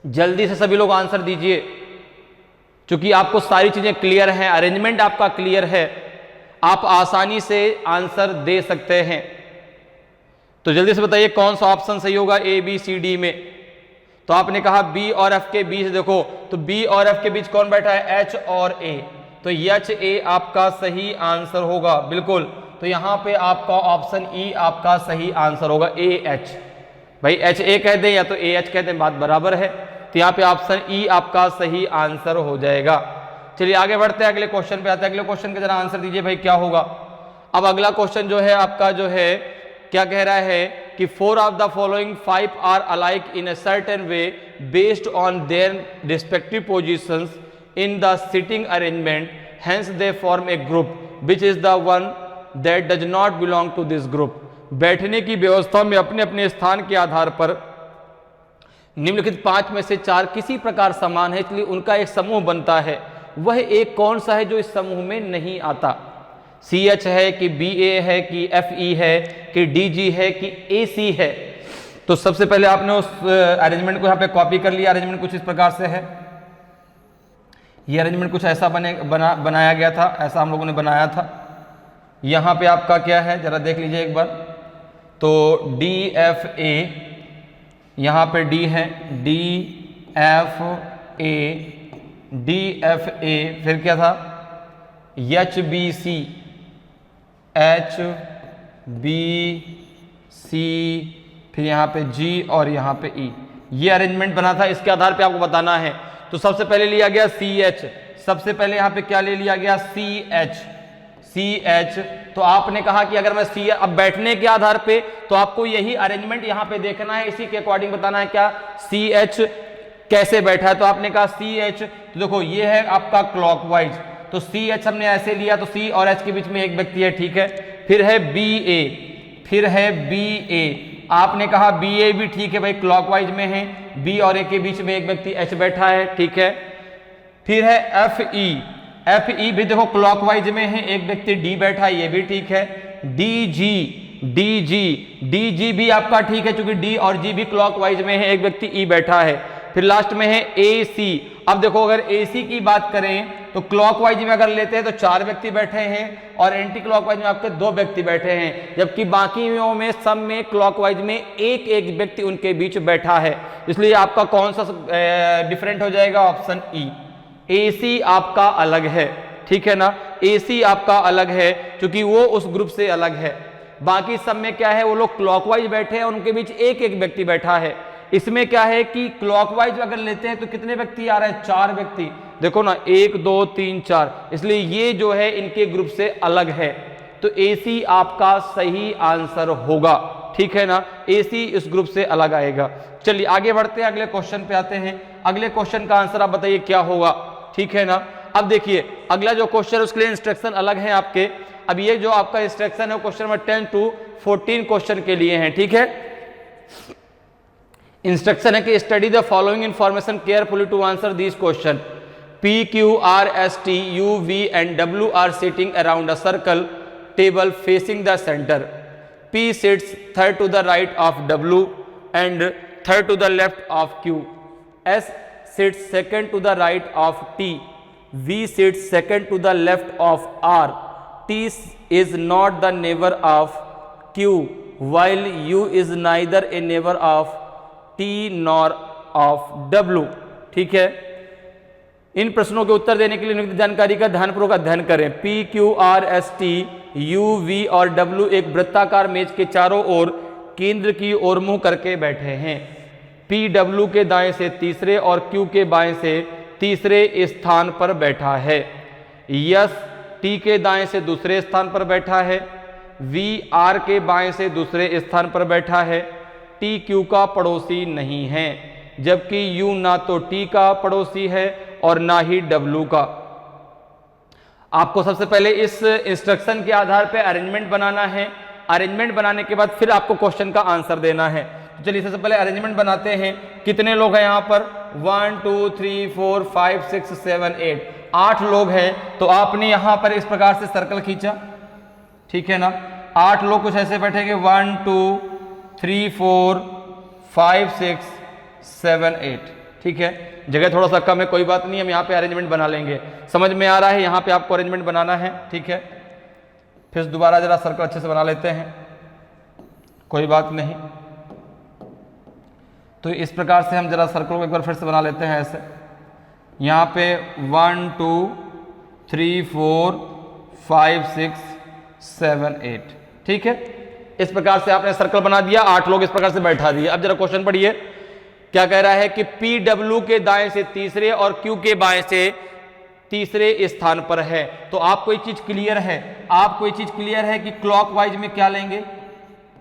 जल्दी से सभी लोग आंसर दीजिए, क्योंकि आपको सारी चीजें क्लियर हैं, अरेंजमेंट आपका क्लियर है, आप आसानी से आंसर दे सकते हैं। तो जल्दी से बताइए कौन सा ऑप्शन सही होगा ए बी सी डी में। तो आपने कहा बी और एफ के बीच, देखो तो बी और एफ के बीच कौन बैठा है, एच और ए, तो एच ए आपका सही आंसर होगा बिल्कुल। तो यहां पे आपका ऑप्शन ई आपका सही आंसर होगा, ए एच। भाई एच ए कह दें या तो ए एच कह दें, बात बराबर है। तो यहाँ पे ऑप्शन ई आपका सही आंसर हो जाएगा। चलिए आगे बढ़ते हैं, अगले क्वेश्चन पे आते हैं। अगले क्वेश्चन का जरा आंसर दीजिए भाई क्या होगा। अब अगला क्वेश्चन जो है आपका जो है क्या कह रहा है कि 4 of the following 5 are alike in a certain way based on their respective positions in the seating arrangement, hence they form a group which is the one that does not belong to this group. बैठने की व्यवस्था में अपने अपने स्थान के आधार पर निम्नलिखित 5 में से 4 किसी प्रकार समान है, इसलिए उनका एक समूह बनता है। वह एक कौन सा है जो इस समूह में नहीं आता? सी एच है कि बी ए है कि एफ ई है कि डी जी है कि ए सी है? तो सबसे पहले आपने उस अरेंजमेंट को यहाँ पे कॉपी कर लिया। अरेंजमेंट कुछ इस प्रकार से है, ये अरेंजमेंट कुछ ऐसा बनाया गया था, ऐसा हम लोगों ने बनाया था। यहाँ पे आपका क्या है जरा देख लीजिए एक बार। तो डी एफ ए, यहाँ पे डी है, D F A, D F A, फिर क्या था H B C, H B C, फिर यहाँ पे जी और यहाँ पे ई, ये अरेंजमेंट बना था। इसके आधार पे आपको बताना है। तो सबसे पहले लिया गया सी एच, सबसे पहले यहाँ पे क्या ले लिया गया सी एच, सी एच। तो आपने कहा कि अगर मैं सी, अब बैठने के आधार पे तो आपको यही अरेंजमेंट यहाँ पे देखना है, इसी के अकॉर्डिंग बताना है क्या सी एच कैसे बैठा है। तो आपने कहा सी एच, तो देखो ये है आपका क्लॉकवाइज, तो सी एच हमने ऐसे लिया, तो सी और एच के बीच में एक व्यक्ति है, ठीक है। फिर है बी ए, फिर है बी ए, आपने कहा बी ए भी ठीक है भाई, क्लॉकवाइज में है, बी और ए के बीच में एक व्यक्ति एच बैठा है, ठीक है। फिर है एफ ई, एफ ई भी देखो क्लॉकवाइज में है, एक व्यक्ति डी बैठा है, ये भी ठीक है। D G, D G, D G भी आपका ठीक है, क्योंकि डी और जी भी क्लॉकवाइज में है, एक व्यक्ति ई बैठा है। फिर लास्ट में है ए सी। अब देखो अगर ए सी की बात करें तो क्लॉकवाइज में अगर लेते हैं तो 4 व्यक्ति बैठे हैं और एंटी क्लॉकवाइज में आपके 2 व्यक्ति बैठे हैं, जबकि बाकियों में सब में क्लॉकवाइज में एक एक व्यक्ति उनके बीच बैठा है। इसलिए आपका कौन सा डिफरेंट हो जाएगा, ऑप्शन ई, ए सी आपका अलग है, ठीक है ना। ए सी आपका अलग है क्योंकि वो उस ग्रुप से अलग है। बाकी सब में क्या है, वो लोग क्लॉकवाइज बैठे हैं, उनके बीच एक एक व्यक्ति बैठा है। इसमें क्या है कि क्लॉकवाइज अगर लेते हैं तो कितने व्यक्ति आ रहे हैं, 4 व्यक्ति, देखो ना 1 2 3 4, इसलिए ये जो है इनके ग्रुप से अलग है। तो ए सी आपका सही आंसर होगा, ठीक है ना, ए सी इस ग्रुप से अलग आएगा। चलिए आगे बढ़ते हैं, अगले क्वेश्चन पे आते हैं। अगले क्वेश्चन का आंसर आप बताइए क्या होगा, ठीक है ना। अब देखिए अगला जो क्वेश्चन है उसके लिए इंस्ट्रक्शन अलग है आपके। अब ये जो आपका इंस्ट्रक्शन है क्वेश्चन नंबर 10 to 14 क्वेश्चन के लिए है, ठीक है। इंस्ट्रक्शन है कि study the following information carefully to answer this question. P, Q, R, S, T, U, V and W are sitting around a circle table facing the center. P sits third to the right of W and third to the left of Q. S sits second to the right of T. V sits second to the left of R. T is not the neighbor of Q, while U is neither a neighbor of T nor of W. ठीक है। इन प्रश्नों के उत्तर देने के लिए निम्नलिखित जानकारी का ध्यानपूर्वक अध्ययन करें। P, Q, R, S, T, U, V और W एक वृत्ताकार मेज के चारों ओर केंद्र की ओर मुंह करके बैठे हैं। P W के दाएं से तीसरे और Q के बाएं से तीसरे स्थान पर बैठा है। S T के दाएं से दूसरे स्थान पर बैठा है। V R के बाएं से दूसरे स्थान पर बैठा है। T Q का पड़ोसी नहीं है, जबकि U ना तो T का पड़ोसी है और ना ही W का। आपको सबसे पहले इस इंस्ट्रक्शन के आधार पर अरेंजमेंट बनाना है। अरेंजमेंट बनाने के बाद फिर आपको क्वेश्चन का आंसर देना है। तो चलिए सबसे पहले अरेंजमेंट बनाते हैं। कितने लोग हैं यहाँ पर, 1 2 3 4 5 6 7 8, 8 लोग हैं। तो आपने यहाँ पर इस प्रकार से सर्कल खींचा, ठीक है ना। 8 लोग कुछ ऐसे बैठेंगे, 1 2 3 4 5 6 7 8, ठीक है। जगह थोड़ा सा कम है, कोई बात नहीं, हम यहाँ पे अरेंजमेंट बना लेंगे। समझ में आ रहा है, यहाँ पे आपको अरेंजमेंट बनाना है, ठीक है। फिर दोबारा जरा सर्कल अच्छे से बना लेते हैं। कोई बात नहीं। तो इस प्रकार से हम जरा सर्कल को एक बार फिर से बना लेते हैं ऐसे, यहाँ पे 1 2 3 4 5 6 7 8, ठीक है। इस प्रकार से आपने सर्कल बना दिया, 8 लोग इस प्रकार से बैठा दिए। अब जरा क्वेश्चन पढ़िए, क्या कह रहा है कि पी डब्ल्यू के दाएं से तीसरे और क्यू के बाएं से तीसरे स्थान पर है। तो आपको एक चीज क्लियर है, आपको एक चीज क्लियर है कि क्लॉकवाइज में क्या लेंगे,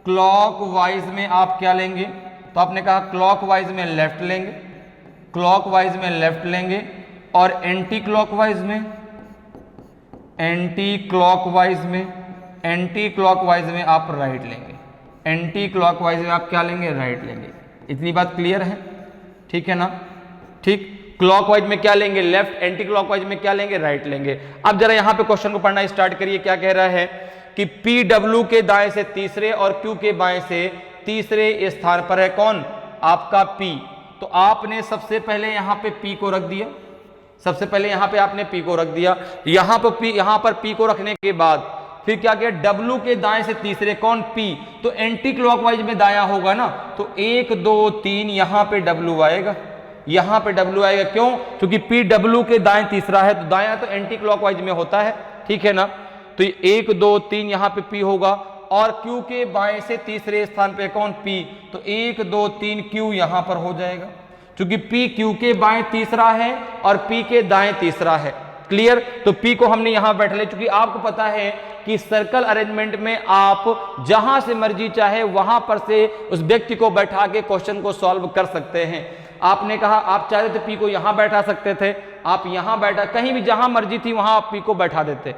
क्लॉकवाइज में आप क्या लेंगे, तो आपने कहा क्लॉकवाइज में लेफ्ट लेंगे, क्लॉकवाइज में लेफ्ट लेंगे, और एंटी क्लॉकवाइज में, एंटी क्लॉकवाइज में, एंटी क्लॉकवाइज में आप राइट लेंगे, एंटी क्लॉकवाइज में आप क्या लेंगे, राइट लेंगे। इतनी बात क्लियर है, ठीक है ना। ठीक, क्लॉकवाइज में क्या लेंगे, लेफ्ट, एंटी क्लॉकवाइज में क्या लेंगे, राइट लेंगे। अब जरा यहां पे क्वेश्चन को पढ़ना स्टार्ट करिए। क्या कह रहा है कि पी डब्ल्यू के दाएं से तीसरे और क्यू के बाएं से तीसरे स्थान पर है कौन, आपका पी। तो आपने सबसे पहले यहां पे पी को रख दिया, सबसे पहले यहां पे आपने पी को रख दिया। यहां पर पी को रखने के बाद फिर क्या किया, डब्ल्यू के दाएं से तीसरे कौन, पी। तो एंटी क्लॉकवाइज में दायां होगा ना, तो 1 2 3 यहां पे डब्ल्यू आएगा, यहां पे डब्ल्यू आएगा। क्यों, क्योंकि पी डब्ल्यू के दाएं तीसरा है, तो दायां तो एंटी क्लॉकवाइज में होता है, ठीक है ना। तो 1 2 3 यहां पे पी होगा, और क्यू के बाएं से तीसरे स्थान पे कौन, पी। तो 1 2 3 क्यू यहां पर हो जाएगा, क्योंकि पी क्यू के बाएं तीसरा है और पी के दाएं तीसरा है। क्लियर। तो पी को हमने यहां बैठ लिया, क्योंकि आपको पता है कि सर्कल अरेंजमेंट में आप जहां से मर्जी चाहे वहां पर से उस व्यक्ति को बैठा के क्वेश्चन को सॉल्व कर सकते हैं। आपने कहा आप चाहते थे पी को यहां बैठा सकते थे, आप यहां बैठा, कहीं भी जहां मर्जी थी वहां आप पी को बैठा देते।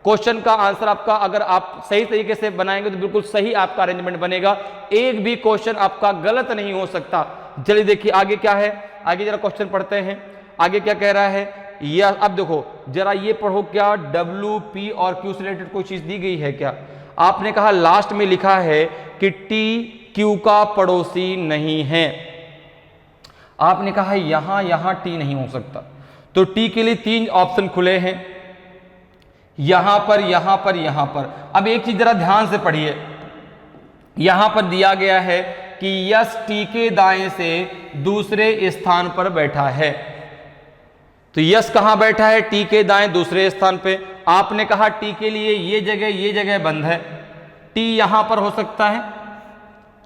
क्वेश्चन का आंसर आपका अगर आप सही तरीके से बनाएंगे तो बिल्कुल सही आपका अरेंजमेंट बनेगा, एक भी क्वेश्चन आपका गलत नहीं हो सकता। चलिए देखिए आगे क्या है, आगे जरा क्वेश्चन पढ़ते हैं। आगे क्या कह रहा है, या अब देखो जरा ये पढ़ो, क्या डब्ल्यू पी और क्यू से रिलेटेड कोई चीज दी गई है क्या। आपने कहा लास्ट में लिखा है कि टी क्यू का पड़ोसी नहीं है। आपने कहा यहां यहां टी नहीं हो सकता, तो टी के लिए 3 ऑप्शन खुले हैं, यहां पर, यहां पर, यहां पर। अब एक चीज जरा ध्यान से पढ़िए, यहां पर दिया गया है कि यस टी के दाएं से दूसरे स्थान पर बैठा है। तो यस कहां बैठा है, टी के दाएं दूसरे स्थान पे। आपने कहा टी के लिए ये जगह बंद है, टी यहां पर हो सकता है,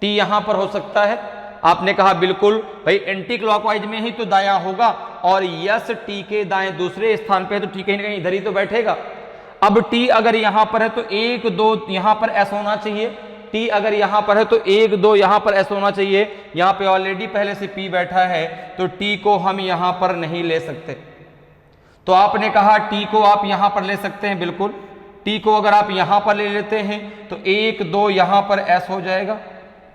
टी यहां पर हो सकता है। आपने कहा बिल्कुल भाई एंटी क्लॉकवाइज में ही तो दायां होगा, और यस टी के दाएं दूसरे स्थान पे है, तो टी कहीं ना कहीं इधर ही तो बैठेगा। अब टी अगर यहां पर है तो 1 2 यहां पर एस होना चाहिए, टी अगर यहां पर है तो 1 2 यहां पर एस होना चाहिए। यहां पे ऑलरेडी पहले से पी बैठा है, तो टी को हम यहां पर नहीं ले सकते। तो आपने कहा टी को आप यहां पर ले सकते हैं, बिल्कुल। टी को अगर आप यहां पर ले लेते हैं तो 1 2 यहां पर एस हो जाएगा,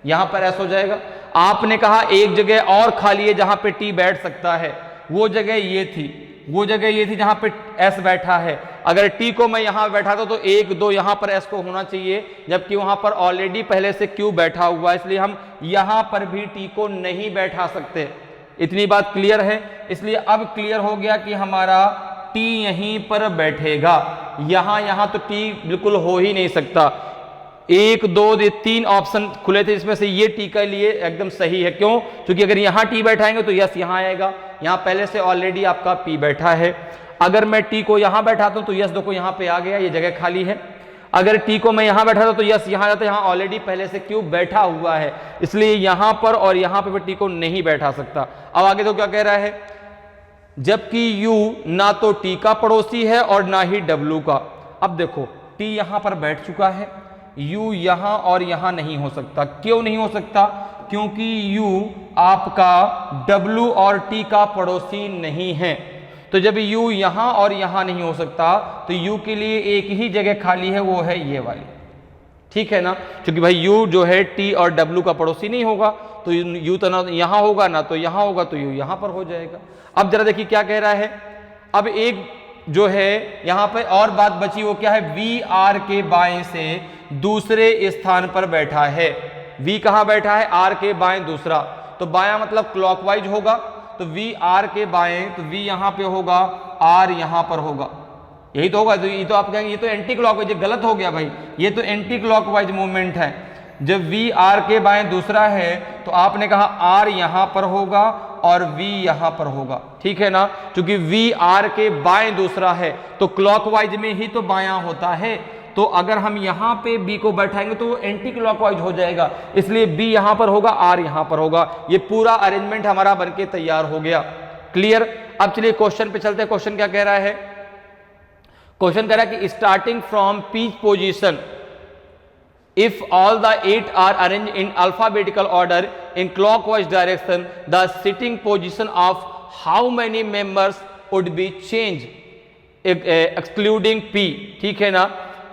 यहां पर एस हो जाएगा। आपने कहा एक जगह और खाली है जहां पे टी बैठ सकता है, वो जगह ये थी, वो जगह ये थी जहां पे एस बैठा है। अगर टी को मैं यहां बैठा था तो 1 2 यहां पर एस को होना चाहिए, जबकि वहां पर ऑलरेडी पहले से क्यू बैठा हुआ है, इसलिए हम यहां पर भी टी को नहीं बैठा सकते। इतनी बात क्लियर है। इसलिए अब क्लियर हो गया कि हमारा टी यहीं पर बैठेगा, यहां तो टी बिल्कुल हो ही नहीं सकता। 1 2 3 ऑप्शन खुले थे, इसमें से ये टी के लिए एकदम सही है। क्यों, क्योंकि अगर यहां टी बैठाएंगे तो यस यहां आएगा, यहां पहले से ऑलरेडी आपका पी बैठा है। अगर मैं टी को यहां बैठाता हूं तो यस देखो यहां पे आ गया, ये जगह खाली है। अगर टी को मैं यहां बैठाता तो यस यहां जाता, यहां ऑलरेडी पहले से क्यू बैठा हुआ है, इसलिए यहां पर और यहां पे टी को नहीं बैठा सकता। अब आगे तो क्या कह रहा है, जबकि यू ना तो टी का पड़ोसी है और ना ही डब्ल्यू का। अब देखो टी यहां पर बैठ चुका है, यू यहां और यहां नहीं हो सकता। क्यों नहीं हो सकता, क्योंकि यू आपका डब्ल्यू और टी का पड़ोसी नहीं है। तो जब यू यहां और यहां नहीं हो सकता तो यू के लिए एक ही जगह खाली है, वो है ये वाली, ठीक है ना। क्योंकि भाई यू जो है टी और डब्ल्यू का पड़ोसी नहीं होगा, तो यू तो ना यहां होगा ना तो यहां होगा, तो यू यहां पर हो जाएगा। अब जरा देखिए क्या कह रहा है। अब एक जो है यहां पर और बात बची, वो क्या है, वी आर के बाएं से दूसरे स्थान पर बैठा है। वी कहां बैठा है, आर के बाएं दूसरा, तो बायां मतलब क्लॉकवाइज होगा, तो वी आर के बाएं, तो वी यहां पे होगा, आर यहां पर होगा, यही तो होगा। तो ये तो आप कहेंगे ये तो एंटी क्लॉकवाइज, गलत हो गया भाई, ये तो एंटी क्लॉकवाइज मूवमेंट है। जब वी आर के बाएं दूसरा है तो आपने कहा आर यहां पर होगा और वी यहां पर होगा, ठीक है ना। क्योंकि वी आर के बाएं दूसरा है तो क्लॉकवाइज में ही तो बायां होता है, तो अगर हम यहां पे बी को बैठाएंगे तो वो एंटी क्लॉकवाइज हो जाएगा, इसलिए बी यहां पर होगा, आर यहां पर होगा। ये पूरा अरेंजमेंट हमारा बनके तैयार हो गया। क्लियर। अब चलिए क्वेश्चन पे चलते हैं। क्वेश्चन क्या कह रहा है? क्वेश्चन कह रहा है कि starting from P position if all the 8 are arranged in alphabetical order in clockwise direction, the sitting position of how many members would be changed excluding P, ठीक है ना।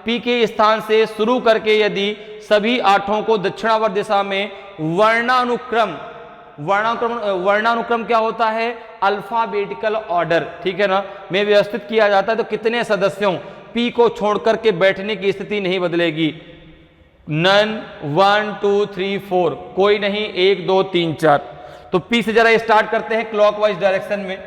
P के स्थान से शुरू करके यदि सभी आठों को दक्षिणावर्त दिशा में वर्णानुक्रम क्या होता है? अल्फाबेटिकल ऑर्डर, ठीक है ना, में व्यवस्थित किया जाता है तो कितने सदस्यों P को छोड़कर के बैठने की स्थिति नहीं बदलेगी? नन, 1 2 3 4, कोई नहीं, 1 2 3 4। तो P से जरा स्टार्ट करते हैं क्लॉकवाइज डायरेक्शन में।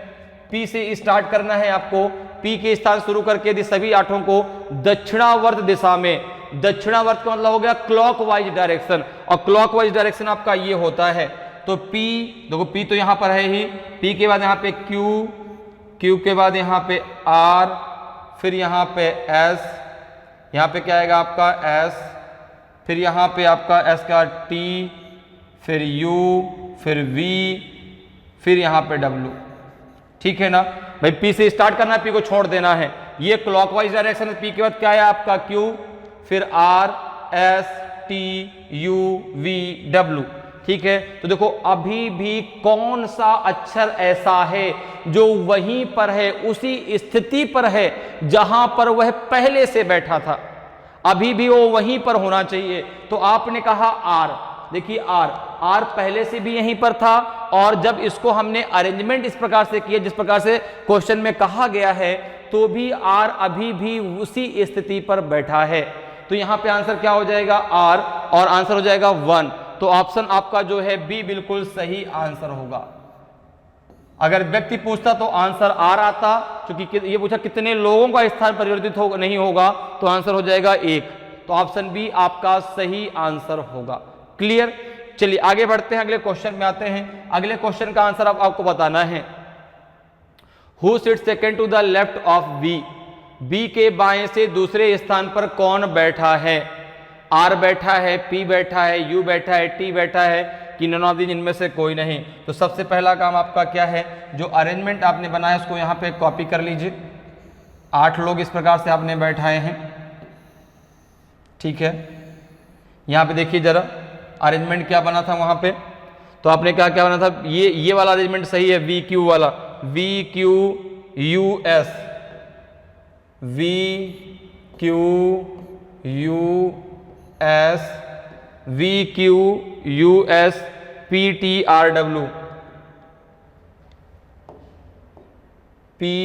P से स्टार्ट करना है आपको। P के स्थान शुरू करके यदि सभी आठों को दक्षिणावर्त दिशा में, दक्षिणावर्त का मतलब हो गया क्लॉकवाइज डायरेक्शन, और क्लॉकवाइज डायरेक्शन आपका ये होता है। तो P देखो, P तो यहां पर है ही, P के बाद यहां पे Q, Q के बाद यहां पे R, फिर यहां पे S, यहां पे क्या आएगा आपका S, फिर यहां पे आपका S का T, फिर U, फिर V, फिर यहां पे W, ठीक है ना भाई। P से स्टार्ट करना है, P को छोड़ देना है। ये क्लॉकवाइज डायरेक्शन है। P के बाद क्या है आपका Q, फिर R, S, T, U, V, W, ठीक है। तो देखो अभी भी कौन सा अक्षर ऐसा है जो वहीं पर है, उसी स्थिति पर है जहां पर वह पहले से बैठा था, अभी भी वो वहीं पर होना चाहिए। तो आपने कहा आर, देखिए आर पहले से भी यहीं पर था, और जब इसको हमने अरेंजमेंट इस प्रकार से किया जिस प्रकार से क्वेश्चन में कहा गया है, तो भी आर अभी भी उसी स्थिति पर बैठा है। तो यहां पे आंसर क्या हो जाएगा? आर, और आंसर हो जाएगा 1। तो ऑप्शन आपका जो है बी बिल्कुल सही आंसर होगा। अगर व्यक्ति पूछता तो आंसर आर आता, क्योंकि ये पूछा कितने लोगों का स्थान परिवर्तित हो नहीं होगा, तो आंसर हो जाएगा 1। तो ऑप्शन बी आपका सही आंसर होगा। क्लियर। चलिए आगे बढ़ते हैं, अगले क्वेश्चन में आते हैं। अगले क्वेश्चन का आंसर आपको बताना है। Who sits second to the left of B, B के बाएं से दूसरे स्थान पर कौन बैठा है? आर बैठा है, पी बैठा है, यू बैठा है, टी बैठा है, कि नन ऑफ दीज, इनमें से कोई नहीं। तो सबसे पहला काम आपका क्या है? जो अरेंजमेंट आपने बनाया उसको यहाँ पे कॉपी कर लीजिए। 8 लोग इस प्रकार से आपने बैठाए हैं, ठीक है। यहाँ पे देखिए जरा अरेंजमेंट क्या बना था वहाँ पे। तो आपने क्या क्या बना था? ये वाला अरेंजमेंट सही है, वी क्यू वाला, we Q U S, V Q U S, V Q U S, P T R W, P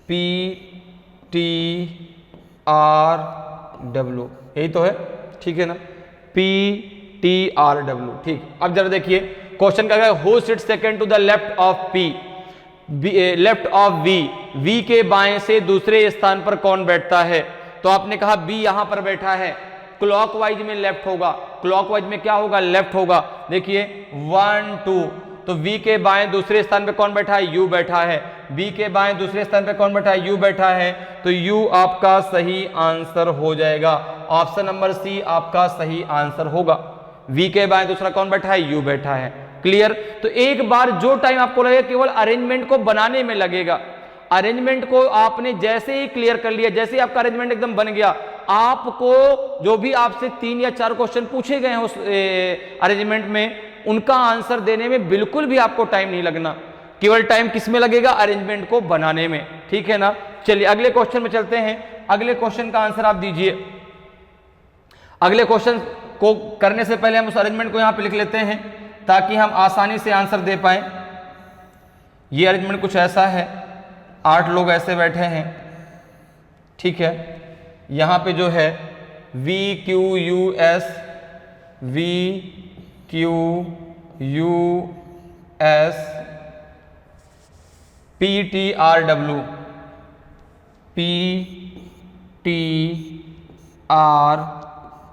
P T R W, यही तो है, ठीक है ना। पी टी आर डब्ल्यू, ठीक। अब जरा देखिए क्वेश्चन क्या है। Who sit second to the left of P, left of V, V के बाएं से दूसरे स्थान पर कौन बैठता है? तो आपने कहा बी यहां पर बैठा है, क्लॉकवाइज में लेफ्ट होगा, क्लॉकवाइज में क्या होगा? लेफ्ट होगा। देखिए 1 2, तो V के बाएं दूसरे स्थान पे कौन बैठा है? U बैठा है। B के बाएं दूसरे स्थान पे कौन बैठा है? U बैठा है। तो U आपका सही आंसर हो जाएगा। ऑप्शन नंबर सी आपका सही आंसर होगा। V के बाएं दूसरा कौन बैठा है? U बैठा है। क्लियर। तो एक बार जो टाइम आपको लगेगा केवल अरेंजमेंट को बनाने में लगेगा। अरेंजमेंट को आपने जैसे ही क्लियर कर लिया, जैसे ही आपका अरेंजमेंट एकदम बन गया, आपको जो भी आपसे 3 या 4 क्वेश्चन पूछे गए हैं उस अरेंजमेंट में, उनका आंसर देने में बिल्कुल भी आपको टाइम नहीं लगना। केवल टाइम किस में लगेगा? अरेंजमेंट को बनाने में, ठीक है ना। चलिए अगले क्वेश्चन में चलते हैं। अगले क्वेश्चन का आंसर आप दीजिए। अगले क्वेश्चन को करने से पहले हम उस अरेंजमेंट को यहां पे लिख लेते हैं ताकि हम आसानी से आंसर दे पाए। ये अरेंजमेंट कुछ ऐसा है, 8 लोग ऐसे बैठे हैं, ठीक है। यहां पे जो है V Q U S, V Q U S, P T R W, P T R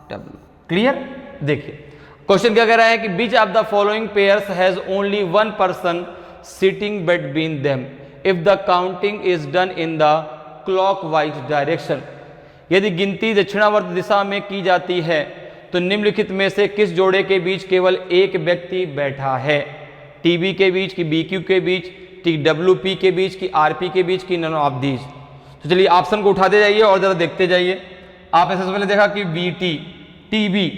W. Clear? देखिए क्वेश्चन क्या कह रहा है कि which of the following pairs has only one person sitting between them if the counting is done in the clockwise direction. यदि गिनती दक्षिणावर्त दिशा में की जाती है तो निम्नलिखित में से किस जोड़े के बीच केवल एक व्यक्ति बैठा है? टीबी के बीच की बीक्यू के बीच, TWP के बीच की आरपी के बीच की नन ऑफ दीज। तो चलिए ऑप्शन को उठाते जाइए और जरा देखते जाइए। आपने सबसे पहले देखा कि BT, TB,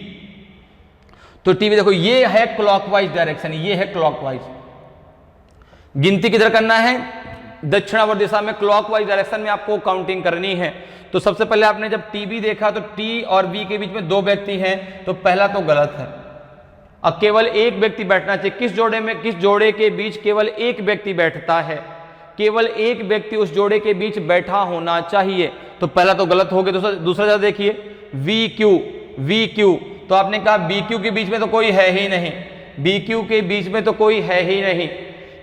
तो टीबी देखो ये है क्लॉकवाइज डायरेक्शन, ये है क्लॉकवाइज। गिनती किधर करना है? दक्षिणावर्त दिशा में, क्लॉकवाइज डायरेक्शन में आपको काउंटिंग करनी है। तो सबसे पहले आपने जब टीबी देखा तो टी और बी के बीच में दो व्यक्ति हैं, तो पहला तो गलत है। अब केवल एक व्यक्ति बैठना चाहिए। किस जोड़े में, किस जोड़े के बीच केवल एक व्यक्ति बैठता है? केवल एक व्यक्ति उस जोड़े के बीच बैठा होना चाहिए, तो पहला तो गलत हो गया। दूसरा जरा देखिए VQ, तो आपने कहा BQ के बीच में तो कोई है ही नहीं, BQ के बीच में तो कोई है ही नहीं।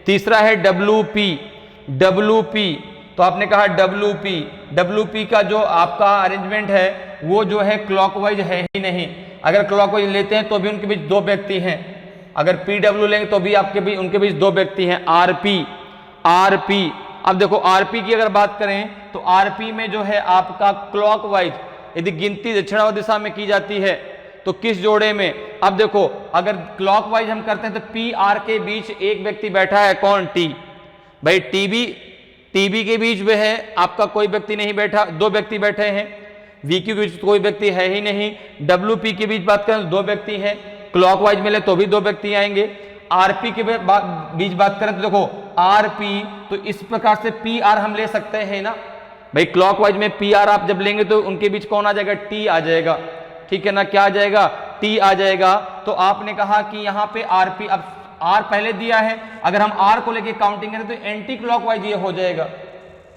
तीसरा है WP, तो आपने कहा WP का जो आपका अरेंजमेंट है वो जो है क्लॉकवाइज है ही नहीं। अगर क्लॉकवाइज लेते हैं तो भी उनके बीच दो व्यक्ति हैं, अगर PW लेंगे तो भी आपके बीच, उनके बीच दो व्यक्ति हैं। RP, अब देखो RP की अगर बात करें तो RP में जो है आपका क्लॉकवाइज, यदि गिनती दक्षिणावर्त दिशा में की जाती है तो किस जोड़े में? अब देखो अगर क्लॉकवाइज हम करते हैं तो PR के बीच एक व्यक्ति बैठा है, कौन? T। भाई TB के बीच में है आपका कोई व्यक्ति नहीं बैठा, दो व्यक्ति बैठे हैं। VQ के बीच कोई व्यक्ति है ही नहीं। WP के बीच बात करें तो दो व्यक्ति हैं, क्लॉकवाइज मिले तो भी दो व्यक्ति आएंगे। RP के बीच बात करें तो देखो RP, तो इस प्रकार से PR हम ले सकते हैं ना भाई। क्लॉकवाइज में PR आप जब लेंगे तो उनके बीच कौन आ जाएगा? T आ जाएगा, ठीक है ना? क्या आ जाएगा? T आ जाएगा। तो आपने कहा कि यहाँ पे RP, अब R पहले दिया है, अगर हम R को लेके काउंटिंग करें तो एंटी क्लॉकवाइज ये हो जाएगा।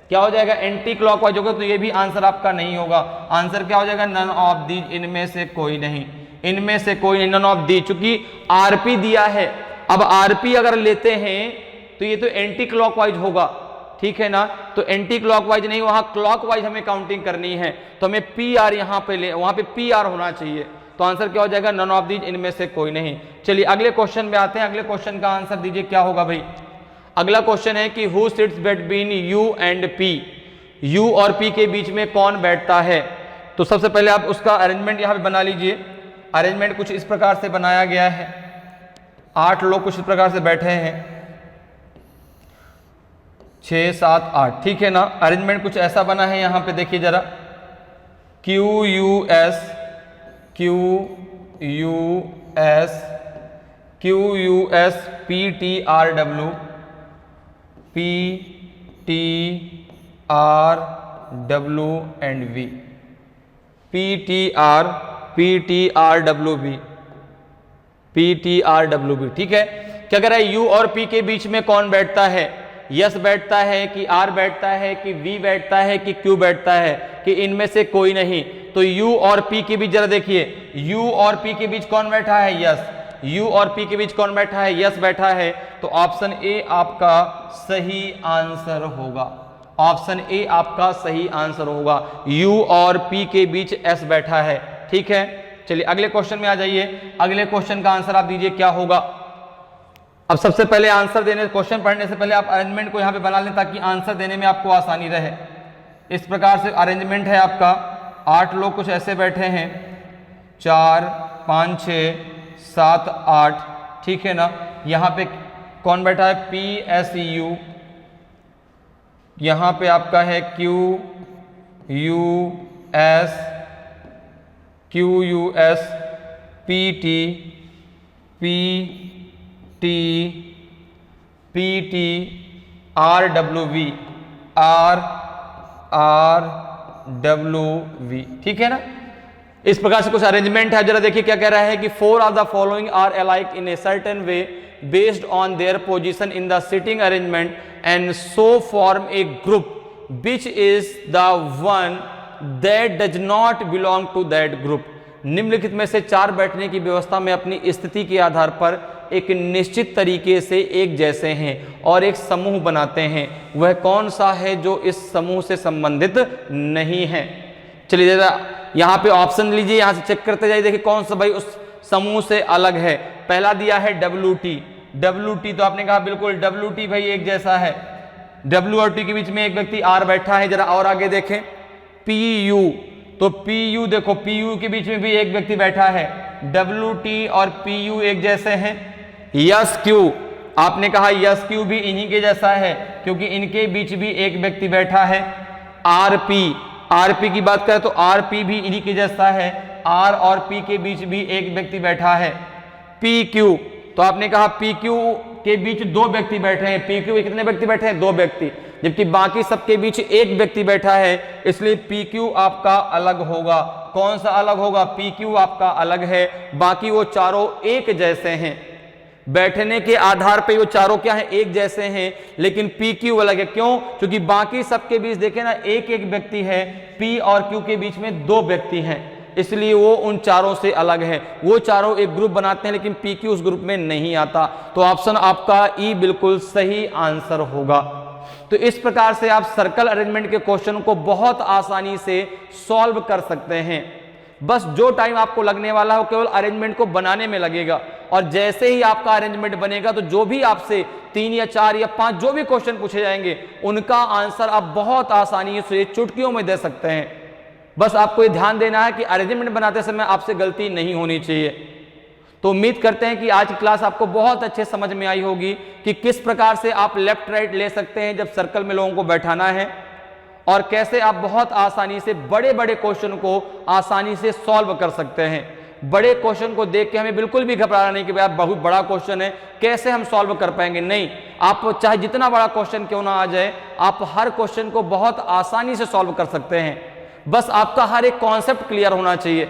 क्या हो जाएगा? एंटी क्लॉकवाइज होगा, तो ये भी आंसर आपका नहीं होगा। आंसर क्या हो जाएगा? नन ऑफ दीज, इनमें से कोई नहीं, इनमें से कोई नहीं, नन ऑफ दीज। चूंकि RP दिया है, अब RP अगर लेते हैं तो ये तो एंटी क्लॉकवाइज होगा, ठीक है ना? तो एंटी क्लॉकवाइज नहीं, वहां क्लॉकवाइज हमें काउंटिंग करनी है, तो हमें PR यहां पे ले, वहां पे PR होना चाहिए। तो आंसर क्या हो जाएगा? नन ऑफ दीज, इनमें से कोई नहीं। चलिए अगले क्वेश्चन में आते हैं। अगले क्वेश्चन का आंसर दीजिए क्या होगा भाई। अगला क्वेश्चन है कि who sits between U and P, U और P के बीच में कौन बैठता है? तो सबसे पहले आप उसका अरेंजमेंट यहां पे बना लीजिए। अरेंजमेंट कुछ इस प्रकार से बनाया गया है, 8 लोग कुछ इस प्रकार से बैठे हैं, 6, 7, 8, ठीक है ना? अरेंजमेंट कुछ ऐसा बना है, यहां पे देखिए जरा, QUS, PTRW, and V, PTRWV, ठीक है? क्या कह रहा है? U और P के बीच में कौन बैठता है? यस बैठता है कि R बैठता है कि V बैठता है कि Q बैठता है कि इनमें से कोई नहीं? तो U और P के बीच जरा देखिए, U और P के बीच कौन बैठा है? यस। U और P के बीच कौन बैठा है? यस बैठा है। तो ऑप्शन ए आपका सही आंसर होगा, ऑप्शन ए आपका सही आंसर होगा। U और P के बीच S बैठा है, ठीक है? चलिए अगले क्वेश्चन में आ जाइए। अगले क्वेश्चन का आंसर आप दीजिए क्या होगा। अब सबसे पहले आंसर देने, क्वेश्चन पढ़ने से पहले आप अरेंजमेंट को यहां पे बना लें ताकि आंसर देने में आपको आसानी रहे। इस प्रकार से अरेंजमेंट है आपका, 8 लोग कुछ ऐसे बैठे हैं, 4, 5, 6, 7, 8, ठीक है ना? यहां पे कौन बैठा है? PSU, यहां पे आपका है QUS, PT, RWV, ठीक है ना? इस प्रकार से कुछ अरेंजमेंट है। जरा देखिए क्या कह रहा है कि 4 of the following are alike in a certain way based on their position in the seating arrangement and so form a group which is the one that does not belong to that group. निम्नलिखित में से 4 बैठने की व्यवस्था में अपनी स्थिति के आधार पर एक निश्चित तरीके से एक जैसे हैं और एक समूह बनाते हैं, वह कौन सा है जो इस समूह से संबंधित नहीं है? चलिए जरा यहाँ पे ऑप्शन लीजिए, यहाँ से चेक करते जाइए, देखिए कौन सा भाई उस समूह से अलग है। पहला दिया है WT, WT तो आपने कहा बिल्कुल WT भाई एक जैसा है। W और T के बीच में एक व्यक्ति R बैठा है। जरा और आगे देखें PU, तो PU देखो PU के बीच में भी एक व्यक्ति बैठा है। WT और PU एक जैसे हैं। SQ, आपने कहा SQ भी इन्हीं के जैसा है क्योंकि इनके बीच भी एक व्यक्ति बैठा है। RP की बात करें तो RP भी इन्हीं के जैसा है। R और P के बीच भी एक व्यक्ति बैठा है। PQ, तो आपने कहा PQ के बीच दो व्यक्ति बैठे हैं। PQ में कितने व्यक्ति बैठे हैं? दो व्यक्ति, जबकि बाकी सबके बीच एक व्यक्ति बैठा है, इसलिए PQ आपका अलग होगा। कौन सा अलग होगा? PQ आपका अलग है, बाकी वो चारों एक जैसे हैं। बैठने के आधार पे वो चारों क्या है? एक जैसे हैं, लेकिन PQ अलग है। क्यों? क्योंकि बाकी सबके बीच देखें ना एक एक व्यक्ति है, P और Q के बीच में दो व्यक्ति हैं, इसलिए वो उन चारों से अलग है। वो चारों एक ग्रुप बनाते हैं लेकिन PQ उस ग्रुप में नहीं आता। तो ऑप्शन आपका E बिल्कुल सही आंसर होगा। तो इस प्रकार से आप सर्कल अरेंजमेंट के क्वेश्चन को बहुत आसानी से सॉल्व कर सकते हैं। बस जो टाइम आपको लगने वाला हो केवल अरेंजमेंट को बनाने में लगेगा, और जैसे ही आपका अरेंजमेंट बनेगा तो जो भी आपसे 3 या 4 या 5 जो भी क्वेश्चन पूछे जाएंगे उनका आंसर आप बहुत आसानी से चुटकियों में दे सकते हैं। बस आपको ये ध्यान देना है कि अरेंजमेंट बनाते समय आपसे गलती नहीं होनी चाहिए। तो उम्मीद करते हैं कि आज की क्लास आपको बहुत अच्छे समझ में आई होगी कि किस प्रकार से आप लेफ्ट राइट ले सकते हैं जब सर्कल में लोगों को बैठाना है, और कैसे आप बहुत आसानी से बड़े बड़े क्वेश्चन को आसानी से सॉल्व कर सकते हैं। बड़े क्वेश्चन को देख के हमें बिल्कुल भी घबराना नहीं कि भाई बहुत बड़ा क्वेश्चन है कैसे हम सॉल्व कर पाएंगे। नहीं, आप चाहे जितना बड़ा क्वेश्चन क्यों ना आ जाए, आप हर क्वेश्चन को बहुत आसानी से सॉल्व कर सकते हैं। बस आपका हर एक कॉन्सेप्ट क्लियर होना चाहिए।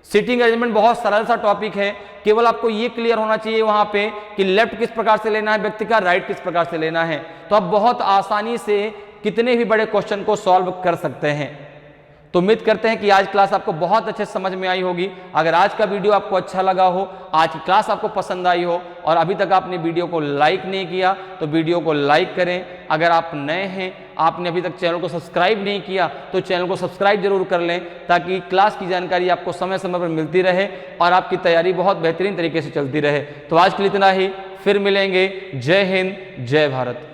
सीटिंग अरेंजमेंट बहुत सरल सा टॉपिक है, केवल आपको ये क्लियर होना चाहिए वहां पे कि लेफ्ट किस प्रकार से लेना है व्यक्ति का, राइट किस प्रकार से लेना है, तो आप बहुत आसानी से कितने भी बड़े क्वेश्चन को सॉल्व कर सकते हैं। तो उम्मीद करते हैं कि आज क्लास आपको बहुत अच्छे समझ में आई होगी। अगर आज का वीडियो आपको अच्छा लगा हो, आज की क्लास आपको पसंद आई हो और अभी तक आपने वीडियो को लाइक नहीं किया तो वीडियो को लाइक करें। अगर आप नए हैं, आपने अभी तक चैनल को सब्सक्राइब नहीं किया तो चैनल को सब्सक्राइब जरूर कर लें, ताकि क्लास की जानकारी आपको समय समय पर मिलती रहे और आपकी तैयारी बहुत बेहतरीन तरीके से चलती रहे। तो आज के लिए इतना ही, फिर मिलेंगे। जय हिंद, जय भारत।